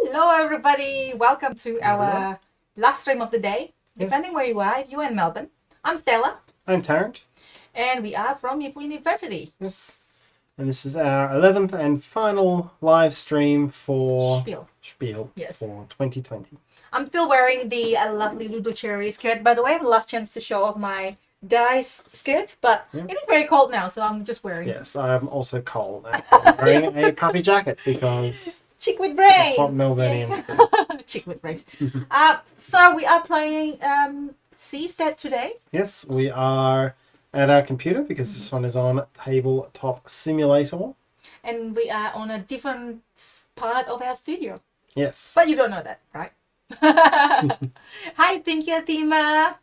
Hello, everybody. Welcome to our last stream of the day. Yes. Depending where you are, you're in Melbourne. I'm Stella, I'm Tarrant. and we are from Meeple University. Yes. And this is our 11th and final live stream for SPIEL. Spiel for 2020. I'm still wearing the lovely Ludo Cherry skirt. By the way, I have the last chance to show off my dice skirt, but it is very cold now, so I'm just wearing it. Yes, I'm also cold. I'm wearing a puffy jacket because Chick with brains. that's what Melbourneians do. Chick with brains. So we are playing Seastead today. Yes, we are at our computer because this one is on Tabletop Simulator. And we are on a different part of our studio. Yes. But you don't know that, right? Hi, thank you, Thema.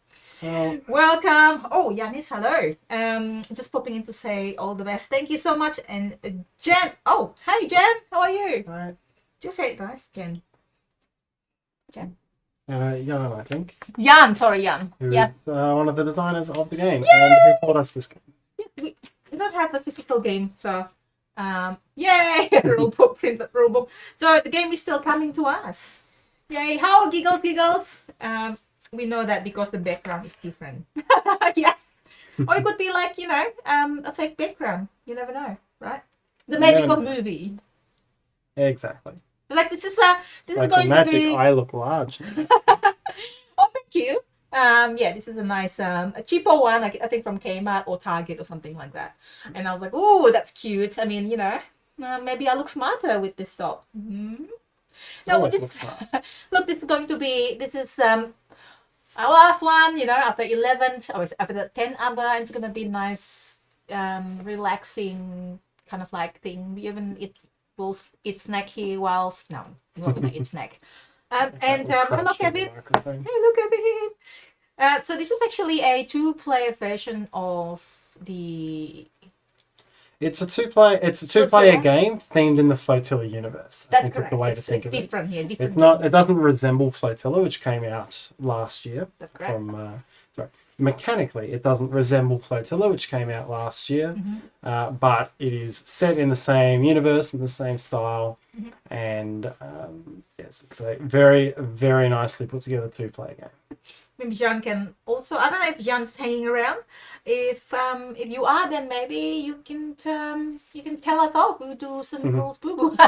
Welcome. Oh, Yanis, hello. Just popping in to say all the best. Thank you so much. And Jen. Oh, hi, Jen. How are you? Right. Just say it nice, Jen. Jan, I think. Jan, sorry, Jan. Who Yes. is one of the designers of the game and who taught us this game. We don't have the physical game, so yay! Rulebook, printed rulebook. So the game is still coming to us. Yay! How giggles? We know that because the background is different. Yes. Or it could be like, a fake background. You never know, right? The magic of movie. Exactly. Like this is Like going the magic, to be. I look large. Oh, thank you. Yeah, this is a nice, a cheaper one, I think from Kmart or Target or something like that. And I was like, oh, that's cute. I mean, maybe I look smarter with this top. Mm-hmm. No, Always this, look smart. look, this is our last one. After 11, or after the 10 other, it's gonna be nice, relaxing kind of like thing. We'll eat snack here whilst no, we're not gonna eat snack. Hello, Kevin. Hey, look at it. So this is actually a two-player version of the. It's a two-player game themed in the Flotilla universe. That's I think correct. is the way It's to think of it. different here. Different. It's not. It doesn't resemble Flotilla, which came out last year. That's correct. Mechanically, it doesn't resemble Flotilla, which came out last year, but it is set in the same universe and the same style, and yes, it's a very, very nicely put together two-player game. Maybe Jan can also. I don't know if Jan's hanging around. If you are, then maybe you can tell us off. We'll do some rules boo boo.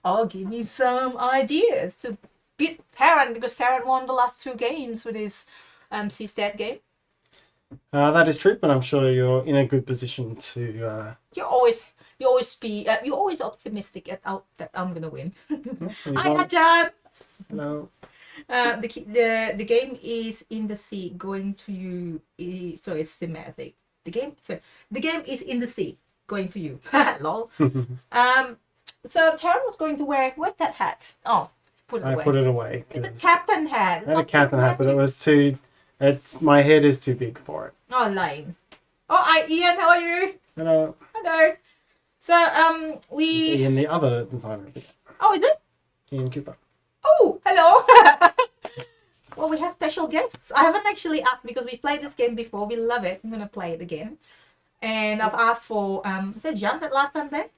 Or give me some ideas to beat Tarrant, because Tarrant won the last two games with his Seastead game. That is true, but I'm sure you're in a good position to. You're always optimistic that I'm gonna win. Hi, Jan. Hello. The game is in the sea, going to you. So it's thematic. The game is in the sea, going to you. Lol. So Tara was going to wear. Where's that hat? Oh, put it away. I put it away. It's a captain hat. I had a captain hat, but it was too. My head is too big for it. Oh, lame. Oh, hi, Ian. How are you? Hello. Hello. So It's we. Ian, the other designer of the game. Oh, is it? Ian Cooper. Oh, hello. Well, we have special guests. I haven't actually asked because we played this game before. We love it. I'm gonna play it again. And I've asked for is it Jan that last time there?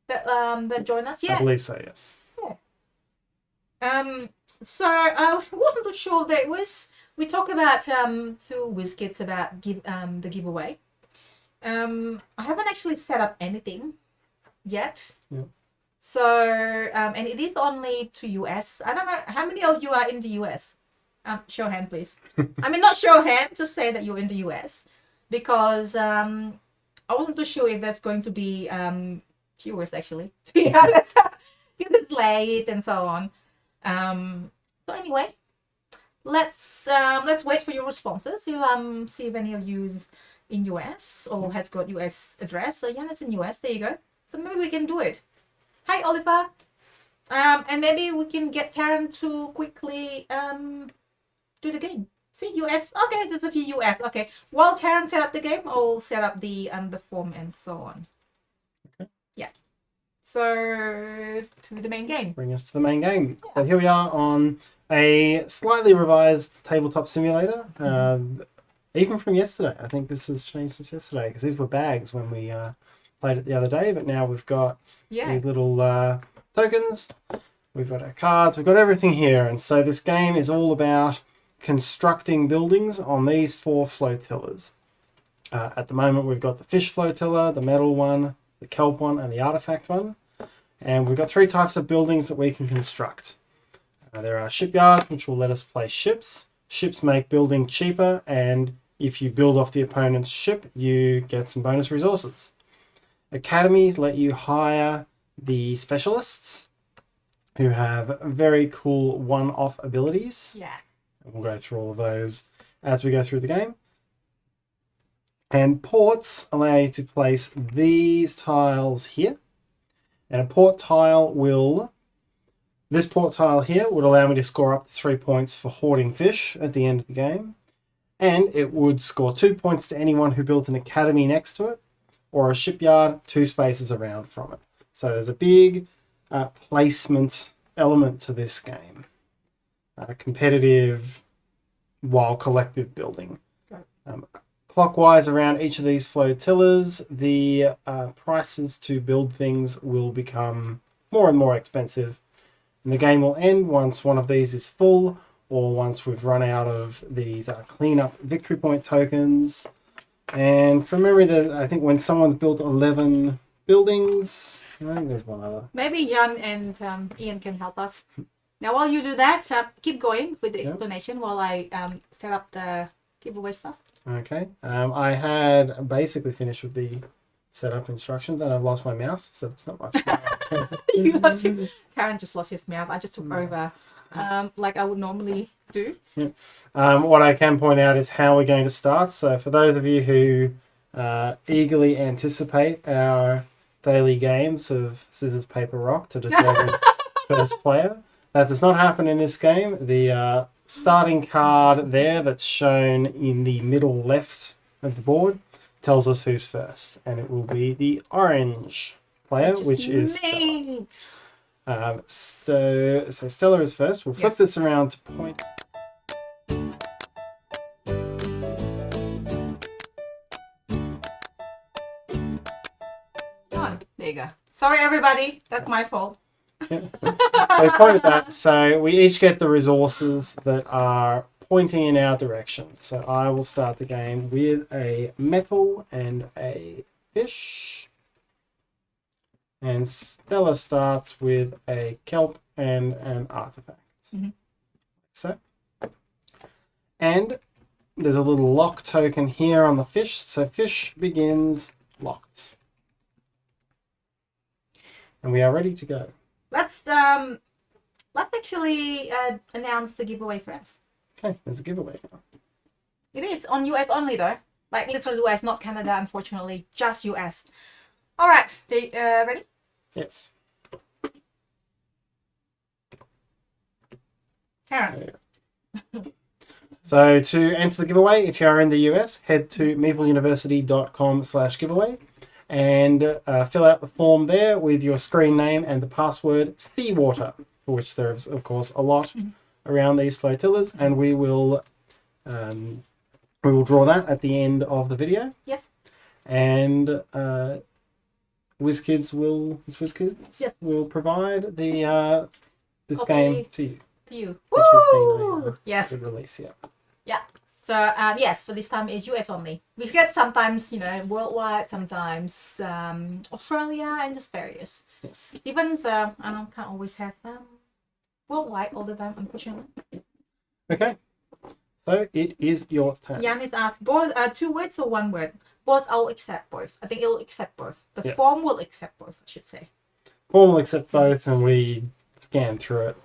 That joined us? Yeah. I believe so, yes. So I wasn't too sure that it was. We talked about two WizKids about the giveaway. I haven't actually set up anything yet. Yeah. So and it is only to US. I don't know how many of you are in the US. Show hand, please. I mean, not show hand. Just say that you're in the US, because I wasn't too sure if that's going to be viewers actually. To be honest, because it's late and so on. So anyway, let's wait for your responses. To see if any of you is in US or has got US address. So yeah, that's in US. There you go. So maybe we can do it. Hi, Oliver. And maybe we can get Tarrant to quickly do the game. See, US. Okay, there's a few US. Okay. While Tarrant set up the game, I'll set up the form and so on. Okay. Yeah. So to the main game. Bring us to the main game. Yeah. So here we are on a slightly revised tabletop simulator. Even from yesterday. I think this has changed since yesterday, because these were bags when we played it the other day, but now we've got these little tokens We've got our cards. We've got everything here. And so this game is all about constructing buildings on these 4 flotillas. At the moment, we've got the fish flotilla, the metal one, the kelp one, and the artifact one. And we've got 3 types of buildings that we can construct. There are shipyards, which will let us place ships. Ships make building cheaper, and if you build off the opponent's ship, you get some bonus resources. Academies let you hire the specialists who have very cool one-off abilities. Yes. And we'll go through all of those as we go through the game. And ports allow you to place these tiles here. And a port tile will... This port tile here would allow me to score up to 3 points for hoarding fish at the end of the game. And it would score 2 points to anyone who built an academy next to it, or a shipyard 2 spaces around from it. So there's a big placement element to this game. Competitive while collective building. Clockwise around each of these flotillas, the prices to build things will become more and more expensive. And the game will end once one of these is full, or once we've run out of these cleanup victory point tokens. And from memory, I think when someone's built 11 buildings, I think there's one other. Maybe Jan and Ian can help us. Now, while you do that, keep going with the explanation while I set up the giveaway stuff. Okay. I had basically finished with the setup instructions, and I've lost my mouse, so that's not much. Karen just lost his mouth. I just took over like I would normally do. Yeah. What I can point out is how we're going to start. So for those of you who eagerly anticipate our daily games of scissors, paper, rock to determine first player, that does not happen in this game. The starting card there that's shown in the middle left of the board tells us who's first, and it will be the orange player, which is me. Stella. So Stella is first. We'll flip this around to point. On. There you go. Sorry, everybody. That's my fault. Yeah. So point at that. So we each get the resources that are pointing in our direction. So I will start the game with a metal and a fish. And Stella starts with a kelp and an artifact. Mm-hmm. So. And there's a little lock token here on the fish. So fish begins locked. And we are ready to go. Let's actually announce the giveaway first. Okay, there's a giveaway now. It is on US only though, like literally US, not Canada, unfortunately, just US. All right, ready? Yes. Tarrant. So to enter the giveaway, if you are in the US, head to meepleuniversity.com/giveaway and fill out the form there with your screen name and the password seawater, for which there is, of course, a lot around these flotillas, and we will draw that at the end of the video. Yes. And WizKids will provide the this game to you. To you. Which has been a yes. good release, yeah. Yeah. So yes, for this time it's US only. We get sometimes, worldwide, sometimes Australia, and just various. Yes. Even I can't always have worldwide all the time, unfortunately. Okay. So it is your turn. Jan is asked both 2 words or 1 word. Both. I'll accept both. I think it'll accept both. The form will accept both, I should say. Form will accept both, and we scan through it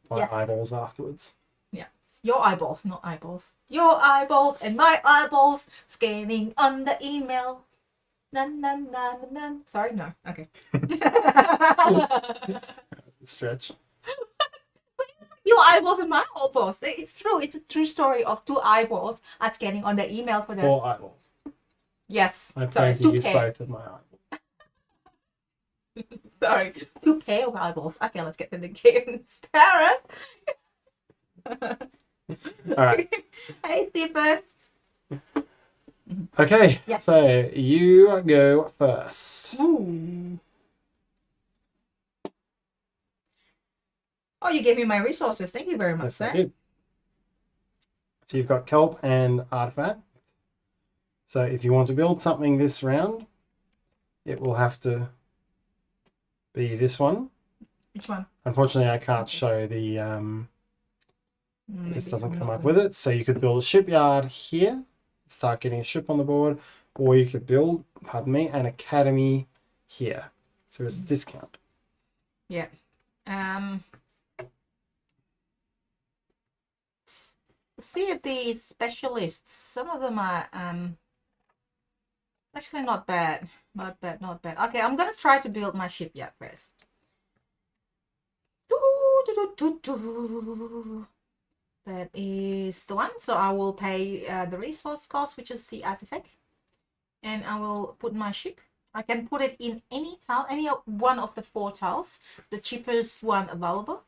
by eyeballs afterwards. Yeah. Your eyeballs, not eyeballs. Your eyeballs and my eyeballs scanning on the email. Nan, nan, nan, nan, nan. Sorry, no. Okay. Stretch. Your eyeballs and my eyeballs. It's true. It's a true story of 2 eyeballs are scanning on the email for the... 4 eyeballs. Yes. I'm sorry, going to use both of my eyeballs. Sorry. 2 pair of eyeballs. Okay, let's get to the game. Sarah. All right. Hey, Stephen. Okay. Yes. So you go first. Ooh. Oh, you gave me my resources. Thank you very much, Yes, sir. I did. So you've got kelp and artifact. So if you want to build something this round, it will have to be this one. Which one? Unfortunately, I can't show the, this doesn't come up with it. So you could build a shipyard here, start getting a ship on the board, or you could build, pardon me, an academy here. So there's a discount. Yeah. See if the specialists, some of them are actually not bad. Not bad, not bad. Okay, I'm gonna try to build my shipyard first. That is the one. So I will pay the resource cost, which is the artifact. And I will put my ship. I can put it in any tile, any one of the 4 tiles, the cheapest one available.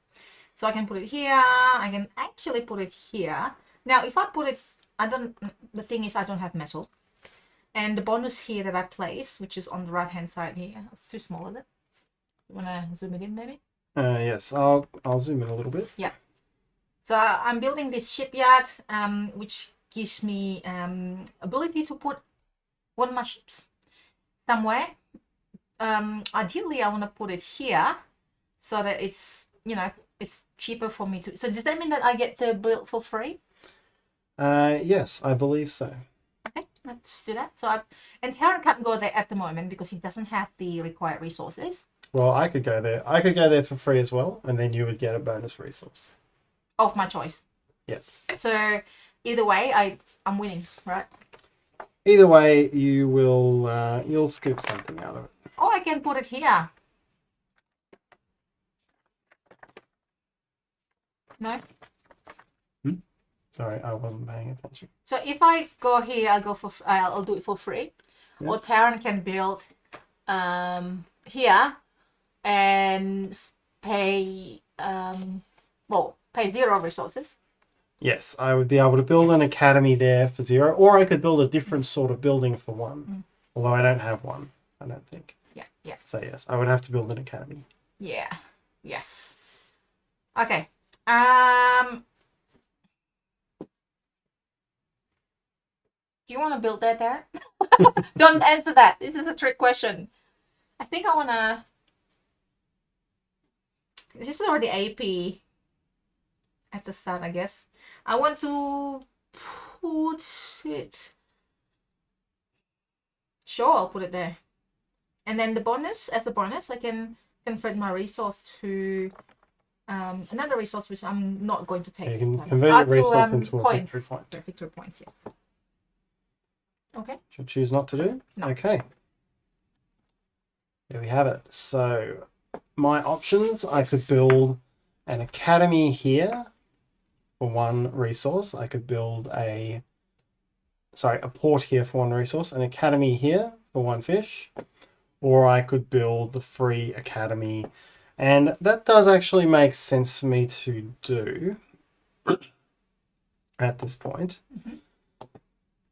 So I can put it here. I can actually put it here. Now, if I put it, the thing is I don't have metal. And the bonus here that I place, which is on the right-hand side here, it's too small, is it? You want to zoom it in, maybe? Yes, I'll zoom in a little bit. Yeah. So I'm building this shipyard, which gives me ability to put one of my ships somewhere. Ideally, I want to put it here so that it's, it's cheaper for me to. So does that mean that I get to build for free? Yes, I believe so. Okay, let's do that. So and Tarrant can't go there at the moment because he doesn't have the required resources. Well, I could go there. I could go there for free as well, and then you would get a bonus resource. Of my choice. Yes. So either way, I'm winning, right? Either way, you will you'll scoop something out of it. Oh, I can put it here. No. Sorry, I wasn't paying attention. So if I go here, I'll do it for free. Yes. Or Tarrant can build here and pay pay 0 resources. Yes, I would be able to build an academy there for 0, or I could build a different sort of building for 1. Although I don't have one, I don't think. Yeah. So yes, I would have to build an academy. Yeah. Yes. Okay. Do you want to build that there? Don't answer that. This is a trick question. I think I want to. This is already AP at the start, I guess. I want to put it. Sure, I'll put it there. And then the bonus, as a bonus, I can convert my resource to another resource which I'm not going to take. You can convert your resource into a victory point. Victory points, yes. Okay. Should choose not to do? No. Okay. There we have it. So my options, I could build an academy here for 1 resource. I could build a port here for 1 resource, an academy here for 1 fish, or I could build the free academy. And that does actually make sense for me to do at this point.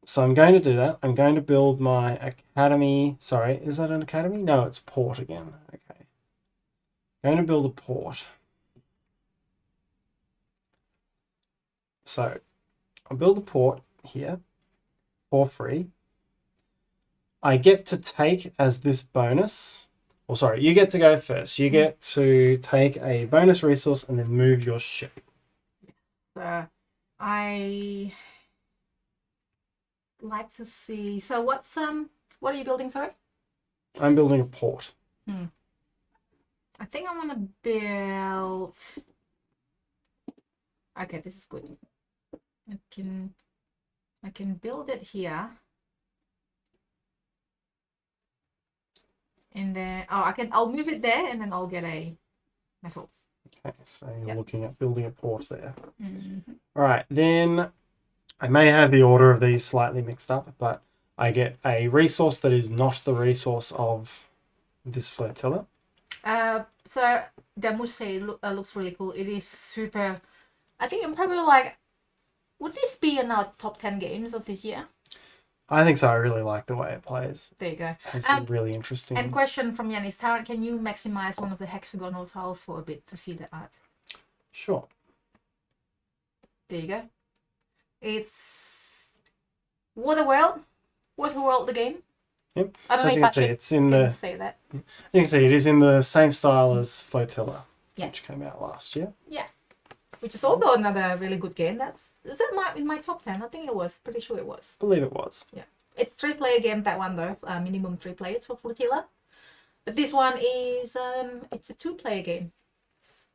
So I'm going to do that. I'm going to build my academy. Sorry, is that an academy? No, it's port again. Okay. I'm going to build a port. So I'll build a port here for free. I get to take as this bonus, or sorry, you get to go first. You get to take a bonus resource and then move your ship. Yes. I like to see. So what are you building, sorry? I'm building a port. I think I want to build. Okay, this is good. I can build it here. And then I'll move it there and then I'll get a metal. Okay, so you're looking at building a port there. All right, then I may have the order of these slightly mixed up, but I get a resource that is not the resource of this flotilla. So Damuse looks really cool. It is super. I think I'm probably like, would this be in our top 10 games of this year? I think so. I really like the way it plays. There you go. It's really interesting. And question from Yanis Tarrant, can you maximize one of the hexagonal tiles for a bit to see the art? Sure. There you go. It's Waterworld. Waterworld the game. Yep. I don't As know you if can see, I it's in can the. say that. You can see it is in the same style as Flotilla, Yeah. which came out last year. Yeah. Which is also another really good game. Is that in my top 10? I think it was. Pretty sure it was. I believe it was. Yeah. It's 3-player game, that one though. Minimum 3 players for Flotilla. But this one is it's a 2-player game.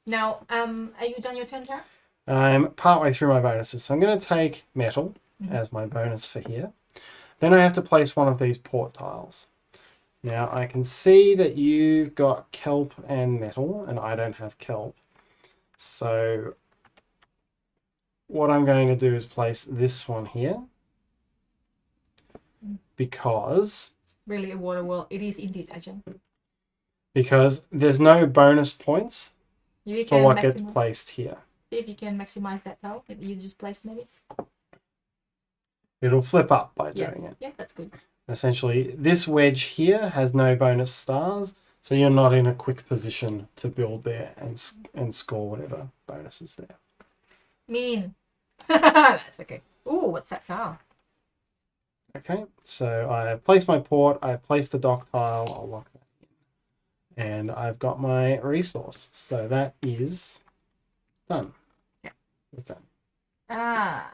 Now, are you done your turn, Tara? I'm partway through my bonuses, so I'm going to take metal as my bonus for here. Then I have to place one of these port tiles. Now I can see that you've got kelp and metal, and I don't have kelp. So what I'm going to do is place this one here, because Really, a Waterworld. It is indeed, Ajahn. there's no bonus points You for can what gets maximize. placed here. See if you can maximize that tile that you just placed, maybe. It'll flip up by Yes. doing it. Yeah, that's good. Essentially, this wedge here has no bonus stars, so you're not in a quick position to build there and score whatever bonuses there. Mean. That's okay. Ooh, what's that tile? Okay, so I have placed my port, I've placed the dock tile, I'll lock that in. And I've got my resource, so that is done. Yeah. It's done. I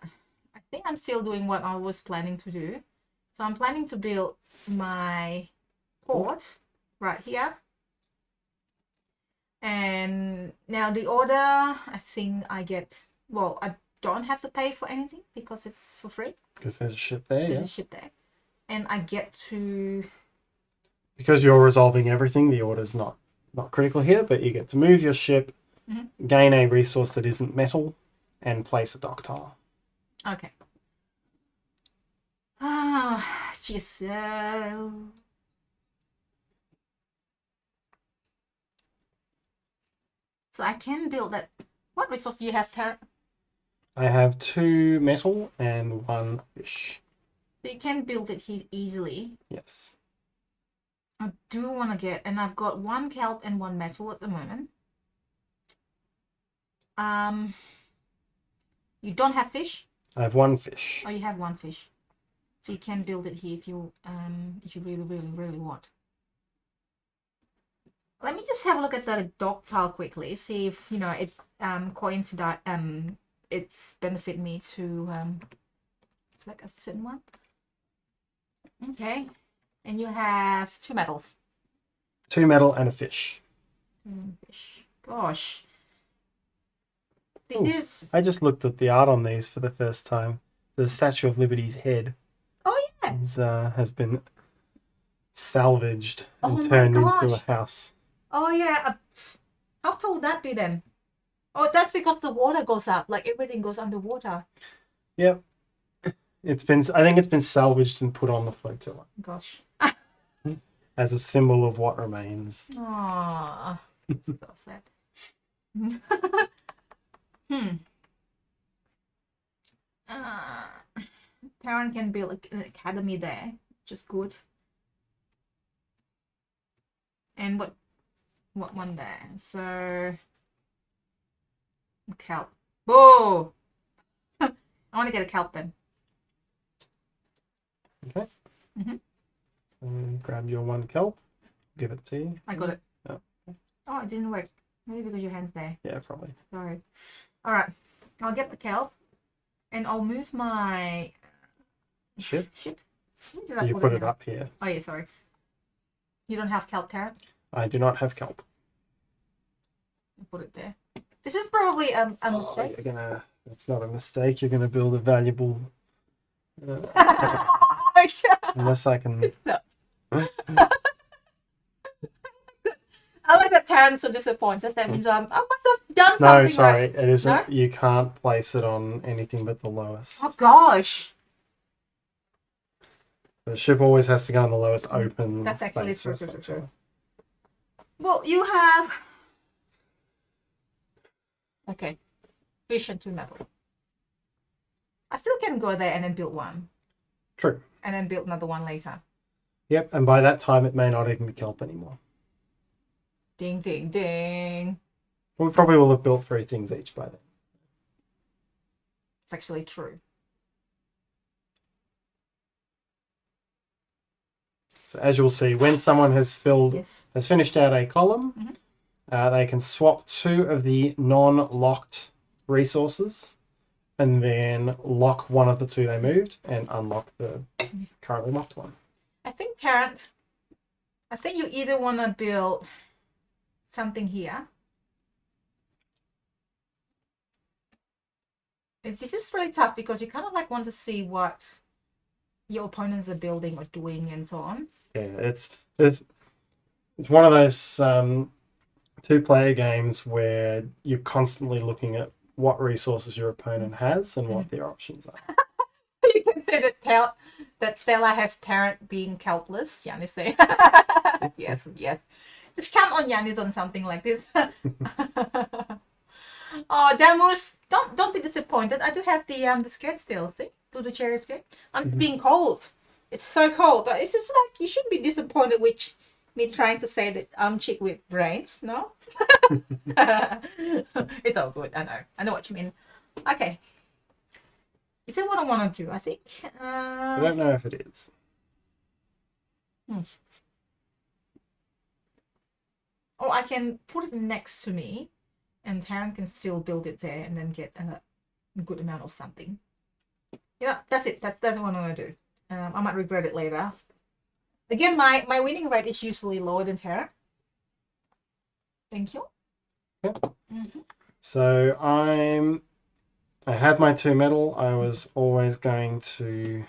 think I'm still doing what I was planning to do. So I'm planning to build my port right here. And now the order, I think I get, well, I don't have to pay for anything because it's for free. Because there's a ship there, There's a yes. ship there. And I get to, Because you're resolving everything, the order's not critical here, but you get to move your ship, gain a resource that isn't metal, and place a dock tile. okay. Ah, just so I can build that. What resource do you have, Tara? I have 2 metal and 1 fish. So you can build it easily. Yes. I do want to get, and I've got 1 kelp and 1 metal at the moment. You don't have fish? I have 1 fish. Oh, you have 1 fish. So you can build it here if you really, really, really want. Let me just have a look at the dock tile quickly, see if it it's benefit me to select a certain one. Okay, and you have 2 metals. 2 metal and a fish. Fish. Gosh, this Ooh, is. I just looked at the art on these for the first time. The Statue of Liberty's head has been salvaged and turned into a house. Oh yeah, how tall would that be then? Oh, that's because the water goes up, like everything goes underwater. Yep. I think it's been salvaged and put on the flotilla Gosh. as a symbol of what remains. Aww. So sad. Tarrant can build an academy there, which is good. And what one there? So kelp. Whoa! I want to get a kelp then. Okay. So grab your 1 kelp, give it to you. I got it. Oh. Oh, it didn't work. Maybe because your hand's there. Yeah, probably. Sorry. All right. I'll get the kelp, and I'll move my Ship? Where did I You put put it it now? up here. Oh yeah, sorry. You don't have kelp, Tarrant? I do not have kelp. I'll put it there. This is probably a mistake. It's not a mistake. You're gonna build a valuable. Unless I can. I like that Tarrant's so disappointed. That means I must have done something No, sorry, right. it isn't. No? You can't place it on anything but the lowest. Oh gosh. The ship always has to go on the lowest open. That's actually space true. of flotilla. Well, you have. Okay. Fish and 2 metal. I still can go there and then build 1. True. And then build another 1 later. Yep, and by that time it may not even be kelp anymore. Ding, ding, ding. We probably will have built 3 things each by then. It's actually true. So as you'll see, when someone has finished out a column, they can swap 2 of the non-locked resources and then lock one of the 2 they moved and unlock the currently locked one. I think, Tarrant, you either want to build something here. This is really tough because you kind of like want to see what your opponents are building or doing and so on. Yeah, it's one of those 2-player games where you're constantly looking at what resources your opponent has and what their options are. You can say that Stella has Tarrant being helpless. Yanis say, yes. Just count on Yanis on something like this. Oh, Damus, don't be disappointed. I do have the skirt still. See, do the cherry skirt. I'm being cold. It's so cold, but it's just like you shouldn't be disappointed with me trying to say that I'm chick with brains. No, it's all good. I know what you mean. Okay, is that what I want to do? I think. I don't know if it is. Or I can put it next to me. And Tarrant can still build it there and then get a good amount of something. That's it. That's what I'm going to do. I might regret it later. Again, my winning rate is usually lower than Tarrant. Thank you. Yep. So I had my 2 metal. I was always going to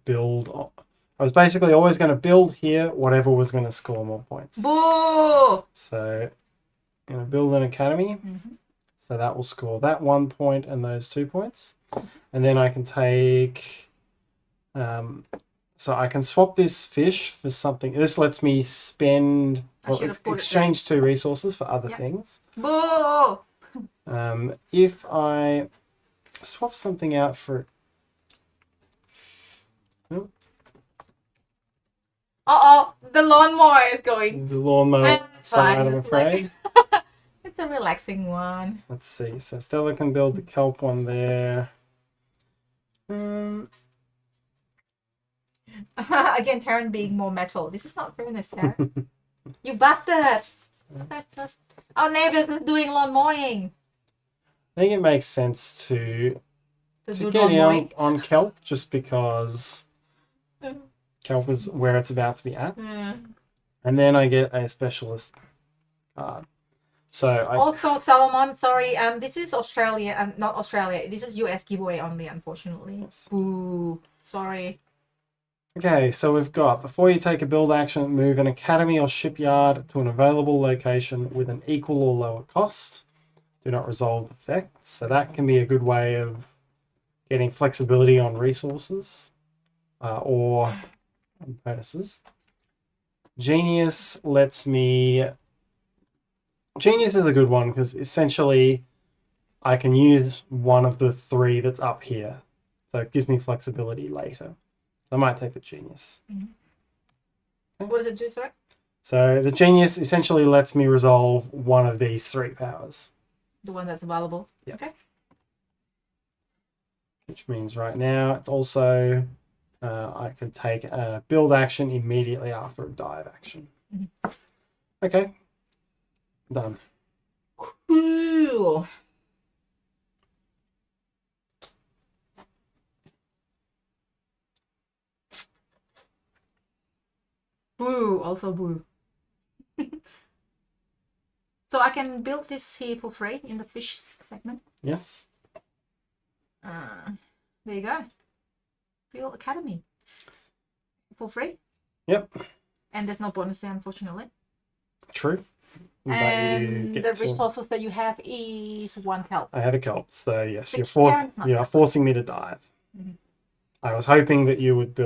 build. I was basically always going to build here, whatever was going to score more points. Boo! So I'm going to build an academy. So that will score that 1 point and those 2 points. And then I can take... so I can swap this fish for something. This lets me spend... exchange 2 resources for other things. Boo! If I swap something out for... The lawnmower is going. The lawnmower side, I'm afraid. It's a relaxing one. Let's see. So Stella can build the kelp one there. Again, Tarrant being more metal. This is not fairness, Tarrant. You bastard! Our neighbors is doing lawn mowing. I think it makes sense to do get in on kelp just because kelp is where it's about to be at. And then I get a specialist card. So also, Solomon, sorry, this is Australia, not Australia. This is US giveaway only, unfortunately. Yes. Ooh, sorry. Okay, so we've got, before you take a build action, move an academy or shipyard to an available location with an equal or lower cost. Do not resolve effects. So that can be a good way of getting flexibility on resources or bonuses. Genius lets me... Genius is a good one because essentially I can use one of the 3 that's up here. So it gives me flexibility later. So I might take the Genius. Okay. What does it do, sorry? So the Genius essentially lets me resolve one of these 3 powers. The one that's available? Yeah. Okay. Which means right now it's also... I can take a build action immediately after a dive action. Okay. Done. Cool. Boo. Also boo. So I can build this here for free in the fish segment. Yes. There you go. Build Academy. For free. Yep. And there's no bonus there, unfortunately. True. And the resources that you have is 1 kelp. I have a kelp, so yes, you are forcing me to dive. I was hoping that you would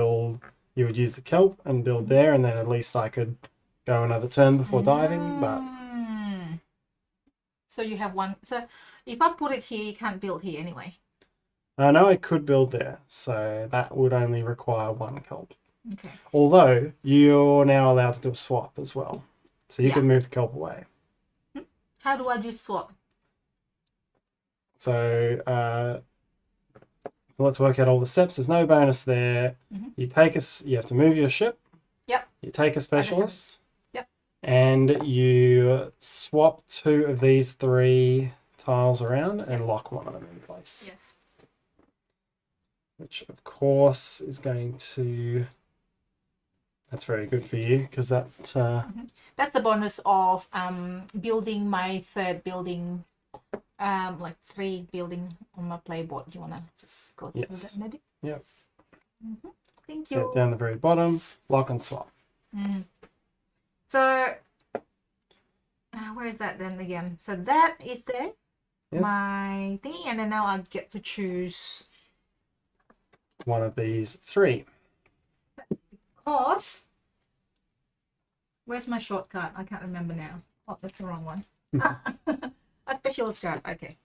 use the kelp and build there, and then at least I could go another turn before diving, but... So you have 1... So if I put it here, you can't build here anyway. No, I could build there, so that would only require 1 kelp. Okay. Although, you're now allowed to do a swap as well. So you can move the kelp away. How do I do swap? So let's work out all the steps. There's no bonus there. Mhm. You have to move your ship. Yep. You take a specialist. Yep. And you swap 2 of these 3 tiles around and lock one of them in place. Yes. Which of course is going to... That's very good for you because that... That's the bonus of building my 3rd building, like 3 building on my playboard. Do you want to just go through Yes. that maybe? Yep. Thank Set you. down the very bottom, lock and swap. So, where is that then again? So that is there, Yes. my thing, and then now I get to choose. One of these 3. Because, where's my shortcut? I can't remember now. Oh, that's the wrong one. A specialist card. Okay.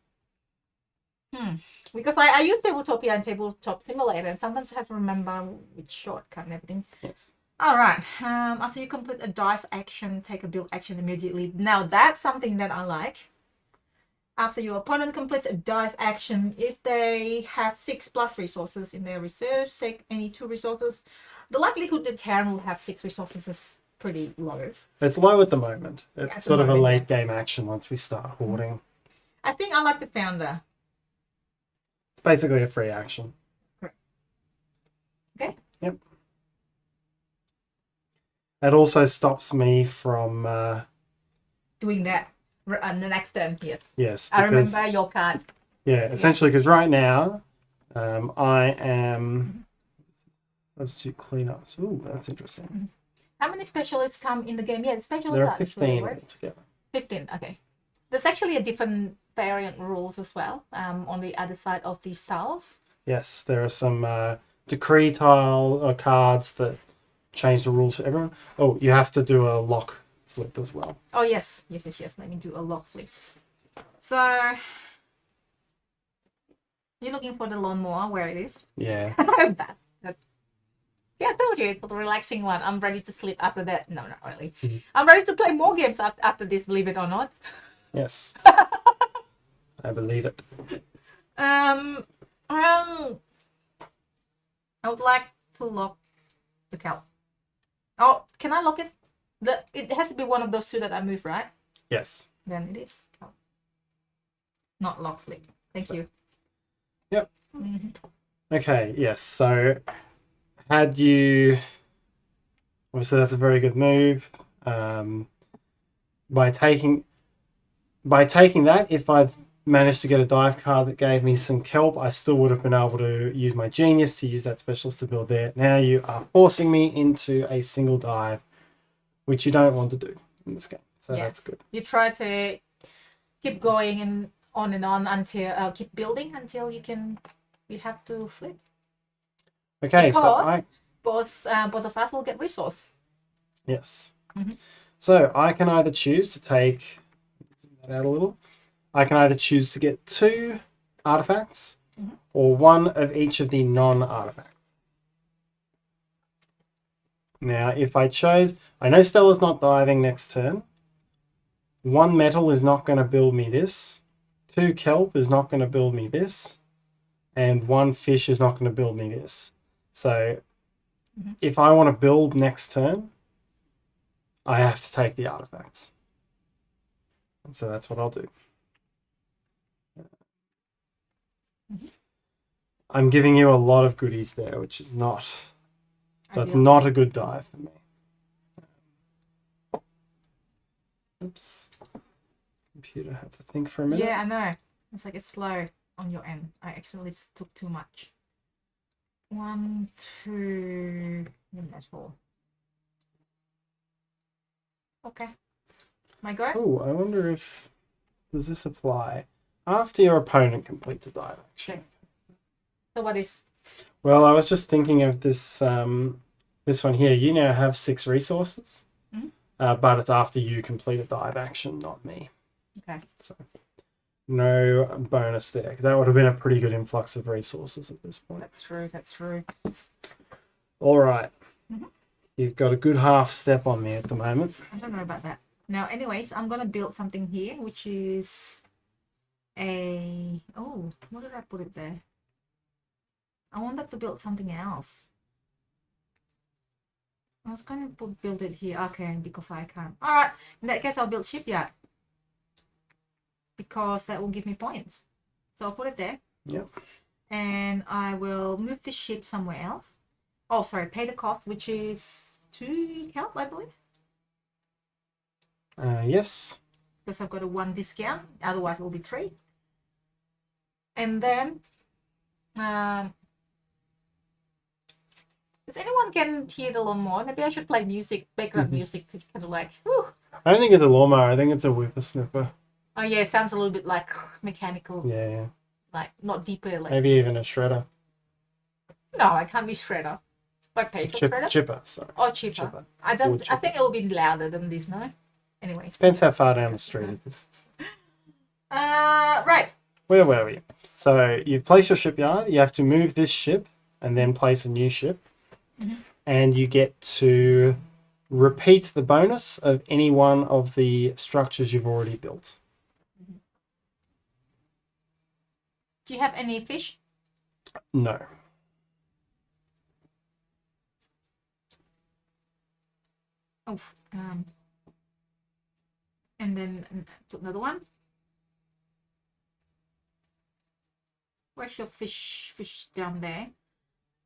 Because I use Tabletopia and Tabletop Simulator, and sometimes I have to remember which shortcut and everything. Yes. All right. After you complete a dive action, take a build action immediately. Now that's something that I like. After your opponent completes a dive action, if they have 6+ resources in their reserves, take any 2 resources. The likelihood that Tarrant will have 6 resources is pretty low. It's low at the moment. It's at the sort of a moment, late game action once we start hoarding. I think I like the founder. It's basically a free action. Okay. Yep. It also stops me from... Doing that on the next turn, yes. Yes. I because- remember your card. Yeah, essentially, because right now, I am... Let's do cleanups. Ooh, that's interesting. How many specialists come in the game? Yeah, the specialists There are are 15 right? altogether. 15, okay. There's actually a different variant rules as well on the other side of these tiles. Yes, there are some decree tile or cards that change the rules for everyone. Oh, you have to do a lock flip as well. Oh, yes. Yes. Let me do a lock flip. So, you're looking for the lawnmower, where it is? Yeah. Yeah, I told you, it's a relaxing one. I'm ready to sleep after that. No, not really. I'm ready to play more games after this, believe it or not. Yes. I believe it. I would like to lock the kelp. Oh, can I lock it? It has to be one of those 2 that I move, right? Yes. Then it is kelp. Not lock flip. Thank you. Yep. Okay, yes. So, had you... Obviously, that's a very good move. By taking that, if I'd managed to get a dive card that gave me some kelp, I still would have been able to use my genius to use that specialist to build there. Now you are forcing me into a single dive, which you don't want to do in this game. So Yeah. that's good. You try to keep going and on until keep building until you have to flip. Okay, Because both of us will get resource. Yes. Mhm. So I can either choose to take... Zoom that out a little. I can either choose to get 2 artifacts or 1 of each of the non-artifacts. Now, if I chose... I know Stella's not diving next turn. 1 metal is not going to build me this. 2 kelp is not going to build me this. And 1 fish is not going to build me this. So, if I want to build next turn, I have to take the artifacts. And so that's what I'll do. I'm giving you a lot of goodies there, which is not... So it's not a good dive for me. Oops. Computer had to think for a minute. Yeah, I know. It's like it's slow on your end. I accidentally just took too much. 1, 2, metal. Okay. My go? Oh, I wonder if... Does this apply? After your opponent completes a dive action. So what is... Well, I was just thinking of this this one here. You now have 6 resources, but it's after you complete a dive action, not me. Okay. So no bonus there, because that would have been a pretty good influx of resources at this point. That's true. All right. You've got a good half step on me at the moment. I don't know about that. Now, anyways, I'm gonna build something here, which is a... Oh, what did I put it there? I wanted to build something else. I was going to build it here. Okay, because I can't. All right, in that case, I'll build Shipyard. Because that will give me points. So I'll put it there. Yep. And I will move the ship somewhere else. Oh, sorry, pay the cost, which is 2 kelp, I believe. Yes. Because I've got a 1 discount. Otherwise, it will be 3. And then... does anyone can hear the lawnmower? Maybe I should play music, background music, to kind of like, whew. I don't think it's a lawnmower. I think it's a whippersnipper. Oh yeah, it sounds a little bit like mechanical. Yeah. Like not deeper. Like Maybe even a shredder. no, I can't be shredder. Like paper shredder. Chipper. Sorry. Oh, chipper. I don't. I think it will be louder than this. No. Anyways. Depends how far down the street it is. Right. Where were we? So you've placed your shipyard. You have to move this ship and then place a new ship. Mm-hmm. And you get to repeat the bonus of any one of the structures you've already built. Do you have any fish? No. Oh, and then put another one. Where's your fish? Fish down there.